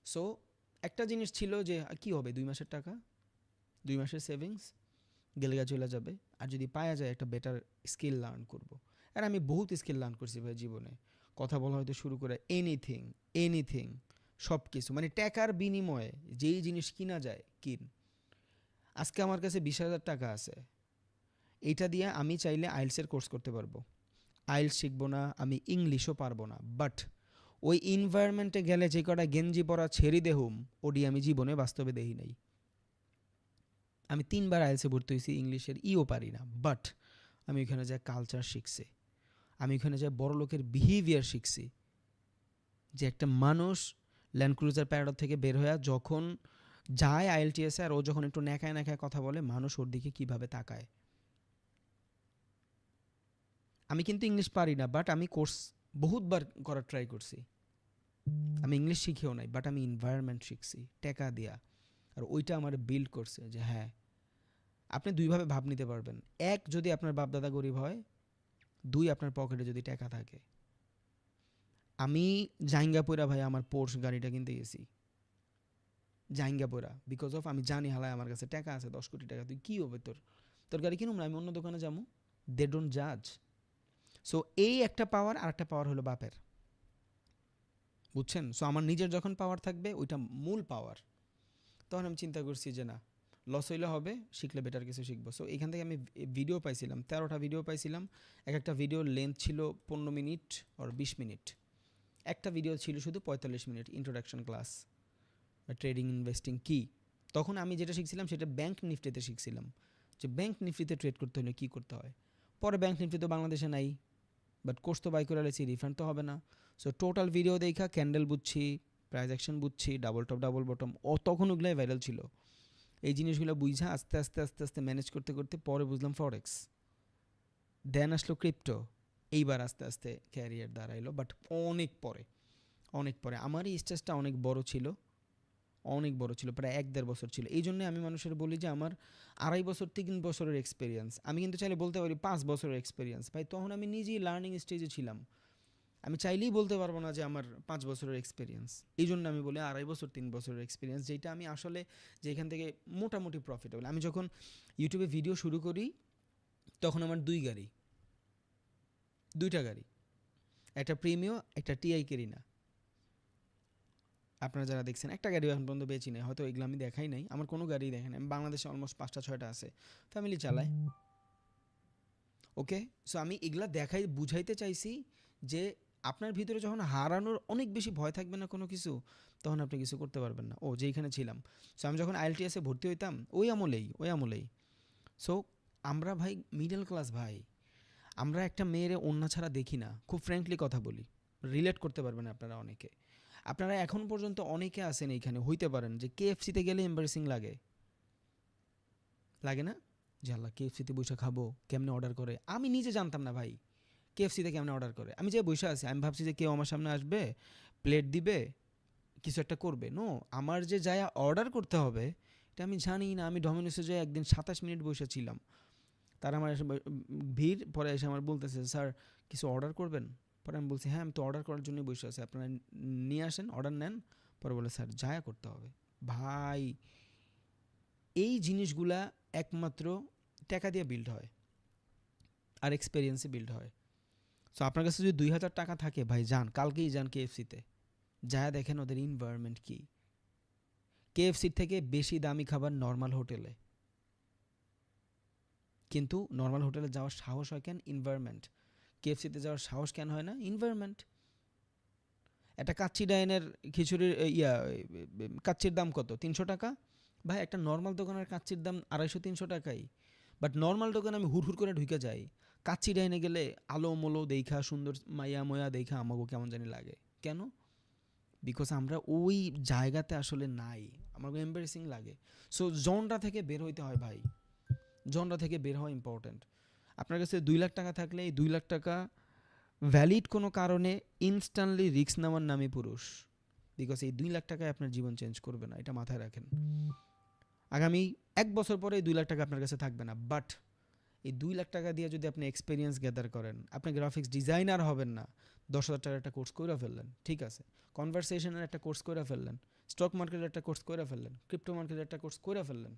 Speaker 1: সো একটা জিনিস ছিল যে কি হবে, 2 মাসের টাকা, 2 মাসের সেভিংস গেলেগা চলে যাবে। আর যদি পাওয়া যায় একটা বেটার স্কিল লার্ন করব। আর আমি বহুত স্কিল লার্ন করছি ভাই জীবনে, কথা বলা হয়তো শুরু করে এনিথিং, এনিথিং, সব কিছু। মানে টাকার বিনিময়ে যেই জিনিস কিনা যায় কিন। আজকে আমার কাছে 20,000 টাকা আছে, এইটা দিয়ে আমি চাইলে আইএলসের কোর্স করতে পারবো। আইএলস শিখবো না, আমি ইংলিশও পারবো না, বাট ওই এনভায়রনমেন্টে গেলে যে কটা গেঞ্জি পরা ছেড়ি দেহুম, ওডি আমি জীবনে বাস্তবে দেখি নাই। আমি 3বার আইএলসে ভর্তি হয়েছি, ইংলিশের ইও পারি না, বাট আমি ওইখানে যাই কালচার শিখছি, আমি ওইখানে যাই বড় লোকের বিহেভিয়ার শিখছি। যে একটা মানুষ ল্যান্ড ক্রুজার প্যারাডর থেকে বের হয়ে যখন যায় আইএলটিএসে, আর ও যখন একটু ন্যাকায় ন্যাকায় কথা বলে, মানুষ ওর দিকে কীভাবে তাকায়। আমি কিন্তু ইংলিশ পারি না, বাট আমি কোর্স বহুতবার করার ট্রাই করছি। আমি ইংলিশ শিখেও নাই, বাট আমি এনভায়রনমেন্ট শিখছি টাকা দিয়া। আর ওইটা আমার বিল্ড করছে যে হ্যাঁ, আপনি দুইভাবে ভাব নিতে পারবেন। এক, যদি আপনার বাপদাদা গরিব হয়, 2, আপনার পকেটে যদি টাকা থাকে। আমি জাইঙ্গাপুরা ভাই আমার পোর্শ গাড়িটা কিনতে গেছি, জাইঙ্গাপুরা, বিকজ অফ আমি জানি হালায় আমার কাছে টাকা আছে 10 কোটি টাকা, তুই কী হবে তোর, তোর গাড়ি কিনুম না, আমি অন্য দোকানে যাবো। দে ডোন্ট জাজ। সো এই একটা পাওয়ার, আর একটা পাওয়ার হলো বাপের, বুঝছেন? সো আমার নিজের যখন পাওয়ার থাকবে, ওইটা মূল পাওয়ার। তখন আমি চিন্তা করছি যে না, লস হইলে হবে, শিখলে বেটার কিছু শিখবো। সো এখান থেকে আমি ভিডিও পাইছিলাম, 13টা ভিডিও পাইছিলাম। এক একটা ভিডিওর লেন্থ ছিল 15 মিনিট আর 20 মিনিট। একটা ভিডিও ছিল শুধু 45 minute, introduction class trading investing কী। তখন আমি যেটা শিখছিলাম সেটা ব্যাংক নিফটিতে শিখছিলাম, যে ব্যাংক নিফটিতে ট্রেড করতে হলে কী করতে হয়। পরে ব্যাংক নিফটি তো বাংলাদেশে নাই, বাট কোর্স তো বাই করে আলেছি, রিফান্ড তো হবে না। সো টোটাল ভিডিও দেখা ক্যান্ডেল বুঝছি, প্রাইস অ্যাকশন বুঝছি, ডাবল টপ ডাবল বটম, তখন ওগুলাই ভাইরাল ছিল। এই জিনিসগুলো বুঝা আস্তে আস্তে আস্তে আস্তে ম্যানেজ করতে করতে পরে বুঝলাম ফরেক্স, দেন আসলো ক্রিপ্টো। এইবার আস্তে আস্তে ক্যারিয়ার দাঁড়াইলো, বাট অনেক পরে, অনেক পরে। আমার এই স্টেজটা অনেক বড় ছিল, অনেক বড় ছিল, প্রায় 1-1.5 বছর ছিল। এই জন্যে আমি মানুষের বলি যে আমার 2.5 বছর 3 বছরের এক্সপিরিয়েন্স। আমি কিন্তু চাইলে বলতে পারি 5 বছরের এক্সপিরিয়েন্স। ভাই তখন আমি নিজেই লার্নিং স্টেজে ছিলাম। আমি চাইলেই বলতে পারবো না যে আমার 5 বছরের এক্সপিরিয়েন্স। এই জন্য আমি বলি 2.5 বছর 3 বছরের এক্সপিরিয়েন্স, যেটা আমি আসলে যেখান থেকে মোটামুটি প্রফিটেবল। আমি যখন ইউটিউবে ভিডিও শুরু করি তখন আমার 2টা গাড়ি, একটা প্রিমিও, একটা টিআই কেরিনা। আপনারা যারা দেখছেন, একটা গাড়ি এখন পর্যন্ত বেচি নাই, হয়তো এগুলো আমি দেখাই নাই, আমার কোনো গাড়ি দেখে নাই। বাংলাদেশে অলমোস্ট 5টা 6টা আছে, ফ্যামিলি চালায়। ওকে, সো আমি এগুলা দেখাই বুঝাইতে চাইছি যে আপনার ভিতরে যখন হারানোর অনেক বেশি ভয় থাকবে না কোনো কিছু, তখন আপনি কিছু করতে পারবেন না। যেইখানে ছিলাম, সো আমি যখন আইএলটিএসে ভর্তি হইতাম ওই আমলেই সো আমরা ভাই মিডল ক্লাস ভাই, আমরা একটা মেয়েরে ওন্না ছাড়া দেখি না। খুব ফ্র্যাঙ্কলি কথা বলি, রিলেট করতে পারবেন আপনারা অনেকে। আপনারা এখন পর্যন্ত অনেকে আছেন এইখানে, হইতে পারেন যে কেএফসিতে গেলে এম্বারেসিং লাগে না? যে আল্লাহ, কেএফসিতে বসে খাবো, কেমনে অর্ডার করে। আমি নিজে জানতাম না ভাই কেএফসিতে কেমনে অর্ডার করে। আমি যে বসে আছি, আমি ভাবছি যে কেউ আমার সামনে আসবে, প্লেট দিবে, কিছু একটা করবে। নো, আমার যে যায় অর্ডার করতে হবে এটা আমি জানি না। আমি ডমিনোসে যাই একদিন 27 মিনিট বসেছিলাম, তারা আমার এসে ভিড়, পরে এসে আমার বলতেছে, স্যার কিছু অর্ডার করবেন? পরে আমি বলছি, হ্যাঁ আমি তো অর্ডার করার জন্যই বসে আছি, আপনারা নিয়ে আসেন, অর্ডার নেন। পরে বলে, স্যার যায়া করতে হবে। ভাই এই জিনিসগুলা একমাত্র টাকা দিয়ে বিল্ড হয় আর এক্সপেরিয়েন্সে বিল্ড হয়। সো আপনার কাছে যদি 2,000 টাকা থাকে, ভাই যান, কালকেই যান কেএফসিতে, যা দেখেন ওদের এনভায়রনমেন্ট কী। কেএফসির থেকে বেশি দামি খাবার নর্মাল হোটেলে, কিন্তু নর্মাল হোটেলে যাওয়ার সাহস হয় কেন? এনভায়রনমেন্ট। কেএফসিতে যাওয়ার সাহস কেন হয় না? এনভায়রনমেন্ট। একটা কাচ্চি ডাইনের খিচুড়ির কাচ্চির দাম কত? 300 টাকা। ভাই একটা নর্মাল দোকানের কাচ্চির দাম 250-300 টাকাই। বাট নর্মাল দোকানে আমি হুড় করে ঢুকে যাই, কাচ্চি ডাইনে গেলে আলো মলো দেখা, সুন্দর মাইয়া ময়া দেখা আমাকে কেমন জানি লাগে। কেন? বিকজ আমরা ওই জায়গাতে আসলে নাই, আমার এম্বারেসিং লাগে। সো জনরা থেকে বের হইতে হয় ভাই, জনরা থেকে বের হওয়া ইম্পর্ট্যান্ট। আপনার কাছে 2 লাখ টাকা থাকলে এই 2 লাখ টাকা ভ্যালিড কোনো কারণে ইনস্ট্যান্টলি রিস্ক নেওয়ার নামই পুরুষ। বিকজ এই 2 লাখ টাকায় আপনার জীবন চেঞ্জ করবে না, এটা মাথায় রাখেন। আগামী 1 বছর পরে এই 2 লাখ টাকা আপনার কাছে থাকবে না, বাট এই 2 লাখ টাকা দিয়ে যদি আপনি এক্সপিরিয়েন্স গ্যাদার করেন, আপনি গ্রাফিক্স ডিজাইনার হবেন না, 10,000 টাকার একটা কোর্স করে ফেললেন, ঠিক আছে, কনভারসেশনের একটা কোর্স করে ফেললেন, স্টক মার্কেটের একটা কোর্স করে ফেললেন, ক্রিপ্টো মার্কেটের একটা কোর্স করে ফেললেন,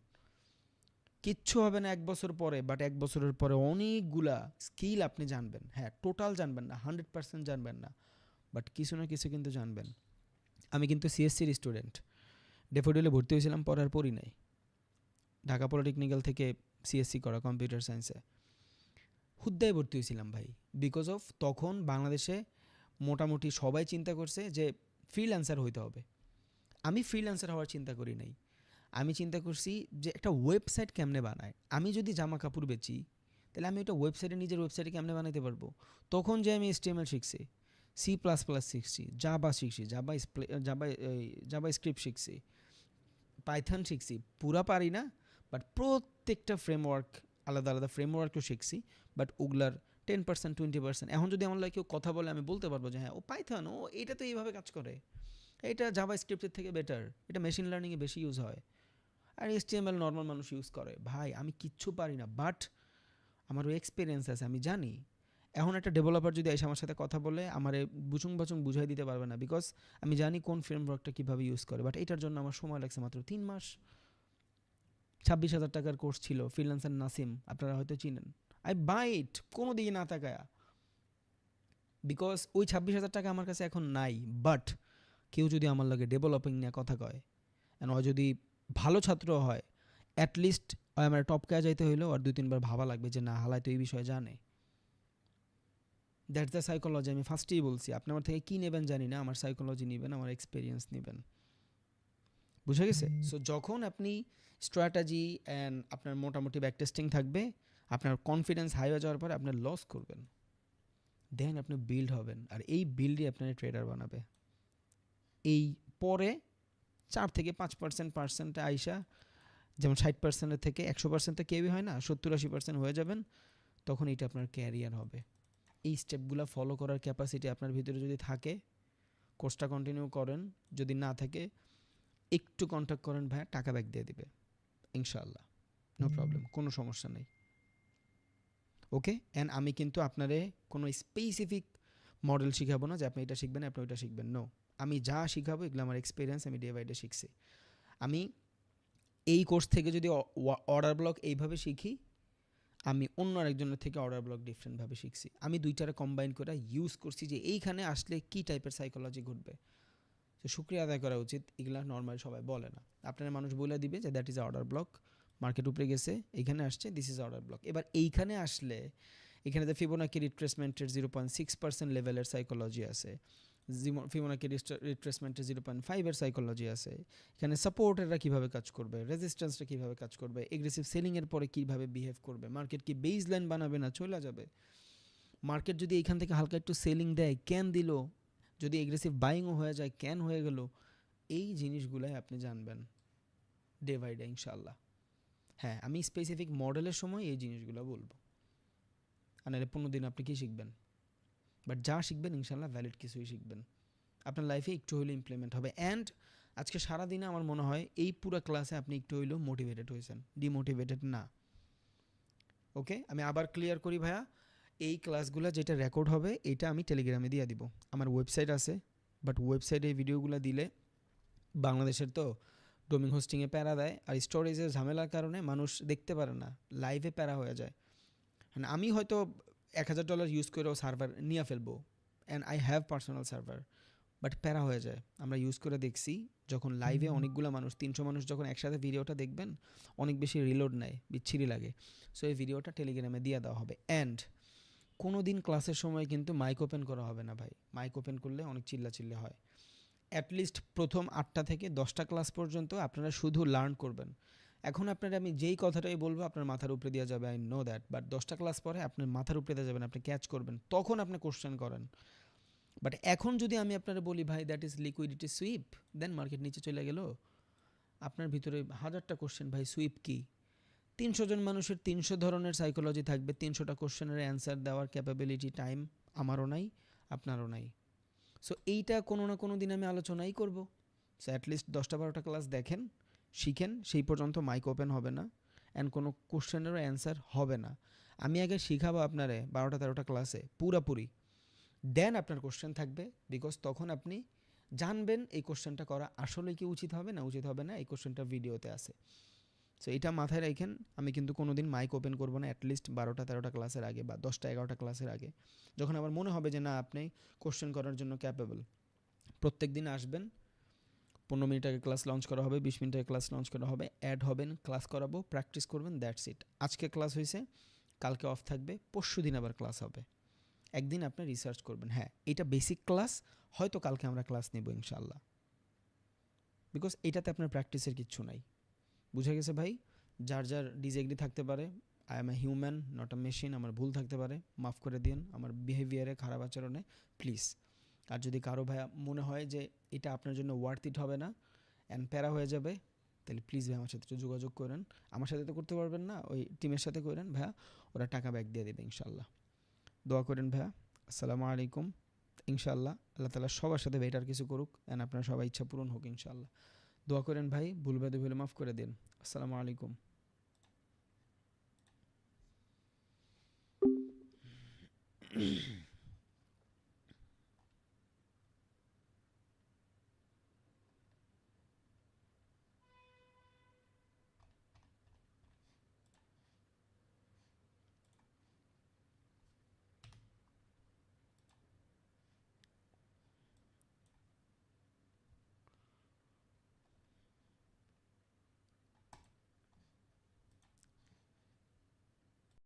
Speaker 1: কিচ্ছু হবে না 1 বছর পরে। বাট 1 বছরের পরে অনেকগুলা স্কিল আপনি জানবেন। হ্যাঁ, টোটাল জানবেন না, 100% জানবেন না, বাট কিছু না কিছু কিন্তু জানবেন। আমি কিন্তু সিএসসির স্টুডেন্ট, ডেফোডিলে ভর্তি হয়েছিলাম, পড়ার পরই নাই। ঢাকা পলিটেকনিক্যাল থেকে সিএসসি করা কম্পিউটার সায়েন্সে হুদ্দায় ভর্তি হয়েছিলাম ভাই। বিকজ অফ তখন বাংলাদেশে মোটামুটি সবাই চিন্তা করছে যে ফ্রিল্যান্সার হইতে হবে। আমি ফ্রিল্যান্সার হওয়ার চিন্তা করি নাই, আমি চিন্তা করছি যে একটা ওয়েবসাইট কেমনে বানায়। আমি যদি জামা কাপড় বেচি, তাহলে আমি ওটা ওয়েবসাইটে, নিজের ওয়েবসাইটে কেমনে বানাইতে পারবো। তখন যে আমি HTML শিখছি, C++ শিখছি, জাভা শিখছি, জাভা স্ক্রিপ্ট শিখছি, পাইথন শিখছি। পুরা পারি না, বাট প্রত্যেকটা ফ্রেমওয়ার্ক, আলাদা আলাদা ফ্রেমওয়ার্কও শিখছি। বাট ওগুলার 10% 20%। এখন যদি আমার লাগে কেউ কথা বলে, আমি বলতে পারবো যে হ্যাঁ ও পাইথন, এটা তো এইভাবে কাজ করে, এটা জাভা স্ক্রিপ্টের থেকে বেটার, এটা মেশিন লার্নিংয়ে বেশি ইউজ হয়, আর HTML নর্মাল মানুষ ইউজ করে। ভাই আমি কিচ্ছু পারি না, বাট আমার ওই এক্সপিরিয়েন্স আছে, আমি জানি। এখন একটা ডেভেলপার যদি এসে আমার সাথে কথা বলে, আমার বুচুং বাচুং বুঝাই দিতে পারবে না, বিকজ আমি জানি কোন ফ্রেমওয়ার্কটা কীভাবে ইউজ করে। বাট এটার জন্য আমার সময় লাগছে মাত্র 3 মাস। 26,000 টাকার কোর্স ছিল, ফ্রিল্যান্সার নাসিম, আপনারা হয়তো চিনেন। আই বাইট কোনো দিকে না তাকায়া, বিকজ ওই 26,000 টাকা আমার কাছে এখন নাই। বাট কেউ যদি আমার লাগে ডেভেলপিং নিয়ে কথা কয়, অ্যান্ড ও যদি ভালো ছাত্র হয়, অ্যাটলিস্ট আমার টপকায় যাইতে হইলেও আর 2-3 বার ভাবা লাগবে যে না, হালাই তো এই বিষয়ে জানে। That's the psychology. আমি ফার্স্টেই বলছি, আপনি আমার থেকে কী নেবেন জানি না, আমার সাইকোলজি নেবেন, আমার এক্সপিরিয়েন্স নেবেন। বুঝে গেছে? সো যখন আপনি স্ট্র্যাটেজি অ্যান্ড আপনার মোটামুটি ব্যাক টেস্টিং থাকবে, আপনার কনফিডেন্স হাই হয়ে যাওয়ার পরে আপনার লস করবেন, দেন আপনি বিল্ড হবেন, আর এই বিল্ডই আপনার ট্রেডার বানাবে। এই পরে 4-5% আইসা, যেমন 60%-এর থেকে 100% তো কেউই হয় না, 70-80% হয়ে যাবেন, তখন এটা আপনার ক্যারিয়ার হবে। এই স্টেপগুলো ফলো করার ক্যাপাসিটি আপনার ভিতরে যদি থাকে, কোর্সটা কন্টিনিউ করেন। যদি না থাকে, একটু কন্ট্যাক্ট করেন ভাইয়া, টাকা ব্যাক দিয়ে দিবে ইনশাআল্লাহ, নো প্রবলেম, কোনো সমস্যা নেই। ওকে, অ্যান্ড আমি কিন্তু আপনারে কোনো স্পেসিফিক মডেল শিখাবো না যে আপনি এটা শিখবেন আপনি ওইটা শিখবেন, নো। আমি যা শিখাবো এগুলো আমার এক্সপিরিয়েন্স, আমি ডে বাই ডে শিখছি। আমি এই কোর্স থেকে যদি অর্ডার ব্লক এইভাবে শিখি, আমি অন্য আরেকজনের থেকে অর্ডার ব্লক ডিফারেন্টভাবে শিখছি। আমি দুইটারে কম্বাইন করে ইউজ করছি যে এইখানে আসলে কী টাইপের সাইকোলজি ঘটবে। তো শুক্রিয়া আদায় করা উচিত, এগুলা নর্মাল সবাই বলে না। আপনার মানুষ বলে দিবে যে that is order block, market উপরে গেছে, এইখানে আসছে, দিস ইজ অর্ডার ব্লক। এবার এইখানে আসলে এখানে যে ফিবোনাকি রিট্রেসমেন্টের 0.6% লেভেলের সাইকোলজি আছে, ফিবোনাকি রিট্রেসমেন্টের 0.5-এর সাইকোলজি আছে, এখানে সাপোর্টাররা কীভাবে কাজ করবে, রেজিস্ট্যান্সটা কীভাবে কাজ করবে, এগ্রেসিভ সেলিংয়ের পরে কীভাবে বিহেভ করবে, মার্কেট কি বেস লাইন বানাবে না চলে যাবে, মার্কেট যদি এইখান থেকে হালকা একটু সেলিং দেয় ক্যান দিল, যদি এগ্রেসিভ বাইংও হয়ে যায় ক্যান হয়ে গেল, এই জিনিসগুলাই আপনি জানবেন ডে বাই ডে ইনশাআল্লাহ। হ্যাঁ, আমি স্পেসিফিক মডেলের সময় এই জিনিসগুলো বলবো, আর নাহলে 15 দিন আপনি কী শিখবেন? বাট যা শিখবেন ইনশাআল্লাহ ভ্যালিড কিছুই শিখবেন, আপনার লাইফে একটু হইলে ইমপ্লিমেন্ট হবে। অ্যান্ড আজকে সারাদিনে আমার মনে হয় এই পুরো ক্লাসে আপনি একটু হইলেও মোটিভেটেড হয়েছেন, ডিমোটিভেটেড না। ওকে, আমি আবার ক্লিয়ার করি ভাইয়া, এই ক্লাসগুলো যেটা রেকর্ড হবে এটা আমি টেলিগ্রামে দিয়ে দিব। আমার ওয়েবসাইট আছে, বাট ওয়েবসাইটে এই ভিডিওগুলো দিলে বাংলাদেশের তো ডোমিং হোস্টিংয়ে প্যারা দেয়, আর স্টোরেজের ঝামেলার কারণে মানুষ দেখতে পারে না, লাইভে প্যারা হয়ে যায়। মানে আমি হয়তো $1000 ইউজ করেও সার্ভার নিয়ে ফেলবো, and I have personal server, but প্যারা হয়ে যায়। আমরা ইউজ করে দেখছি, যখন লাইভে অনেকগুলো মানুষ 300 মানুষ যখন একসাথে ভিডিওটা দেখবেন, অনেক বেশি রিলোড নেয়, বিচ্ছিরি লাগে। সো এই ভিডিওটা টেলিগ্রামে দিয়ে দেওয়া হবে। অ্যান্ড কোনো দিন ক্লাসের সময় কিন্তু মাইক ওপেন করা হবে না ভাই, মাইক ওপেন করলে অনেক চিল্লাচিল্লি হয়। অ্যাটলিস্ট প্রথম 8টা থেকে 10টা ক্লাস পর্যন্ত আপনারা শুধু লার্ন করবেন। এখন আপনারা আমি যেই কথাটাই বলবো আপনার মাথার উপরে দেওয়া যাবে, আই নো দ্যাট, বাট 10টা ক্লাস পরে আপনার মাথার উপরে দেওয়া যাবেন, আপনি ক্যাচ করবেন, তখন আপনি কোশ্চেন করেন। বাট এখন যদি আমি আপনারা বলি ভাই that is liquidity sweep, then market নিচে চলে গেল, আপনার ভিতরে 1000টা কোশ্চেন, ভাই সুইপ কি? 300 জন মানুষের 300 ধরনের সাইকোলজি থাকবে, 300টা কোশ্চেনের অ্যান্সার দেওয়ার ক্যাপাবিলিটি টাইম আমারও নাই, আপনারও নাই। সো এইটা কোনো না কোনো দিন আমি আলোচনাই করব। সো অ্যাটলিস্ট 10টা-12টা ক্লাস দেখেন, শিখেন, সেই পর্যন্ত মাইক ওপেন হবে না, অ্যান্ড কোনো কোশ্চেনেরও অ্যান্সার হবে না। আমি আগে শিখাবো আপনারে 12টা-13টা ক্লাসে পুরাপুরি, দেন আপনার কোশ্চেন থাকবে, বিকজ তখন আপনি জানবেন এই কোশ্চেনটা করা আসলে কি উচিত হবে না উচিত হবে না, এই কোশ্চেনটা ভিডিওতে আছে। সো এটা মাথায় রাখেন, আমি কিন্তু কোনো দিন মাইক ওপেন করবো না অ্যাটলিস্ট 12টা-13টা ক্লাসের আগে বা 10টা-11টা ক্লাসের আগে, যখন আমার মনে হবে যে না আপনি কোশ্চেন করার জন্য ক্যাপেবল। প্রত্যেক দিন আসবেন, 15 মিনিট আগে ক্লাস লঞ্চ করা হবে, 20 মিনিট আগে ক্লাস লঞ্চ করা হবে, অ্যাড হবেন, ক্লাস করাবো, প্র্যাকটিস করবেন, দ্যাটস ইট। আজকে ক্লাস হয়েছে, কালকে অফ থাকবে, পরশু দিন আবার ক্লাস হবে, একদিন আপনি রিসার্চ করবেন। হ্যাঁ, এটা বেসিক ক্লাস, হয়তো কালকে আমরা ক্লাস নেব ইনশাআল্লাহ, বিকজ এটাতে আপনার প্র্যাকটিসের কিচ্ছু নাই। বুঝে গেছে ভাই? যার যার ডিসএগ্রি থাকতে পারে, I M a human not a machine, আমার ভুল থাকতে পারে, মাফ করে দিন আমার বিহেভিয়ারে, খারাপ আচরণে, প্লিজ। আর যদি কারো ভাইয়া মনে হয় যে এটা আপনার জন্য ওয়ার্থ ইট হবে না অ্যান্ড প্যারা হয়ে যাবে, তাহলে প্লিজ ভাই আমার সাথে একটু যোগাযোগ করেন। আমার সাথে তো করতে পারবেন না, ওই টিমের সাথে করেন ভাইয়া, ওরা টাকা ব্যাক দিয়ে দেবে ইনশাল্লাহ। দোয়া করেন ভাইয়া। আসসালামু আলাইকুম। ইনশাআল্লাহ আল্লাহ তাআলা সবার সাথে বেটার কিছু করুক, অ্যান্ড আপনার সবাই ইচ্ছা পূরণ হোক ইনশাআল্লাহ। দোয়া করেন ভাই, ভুল বাদে ভুলে মাফ করে দিন। আসসালামু আলাইকুম।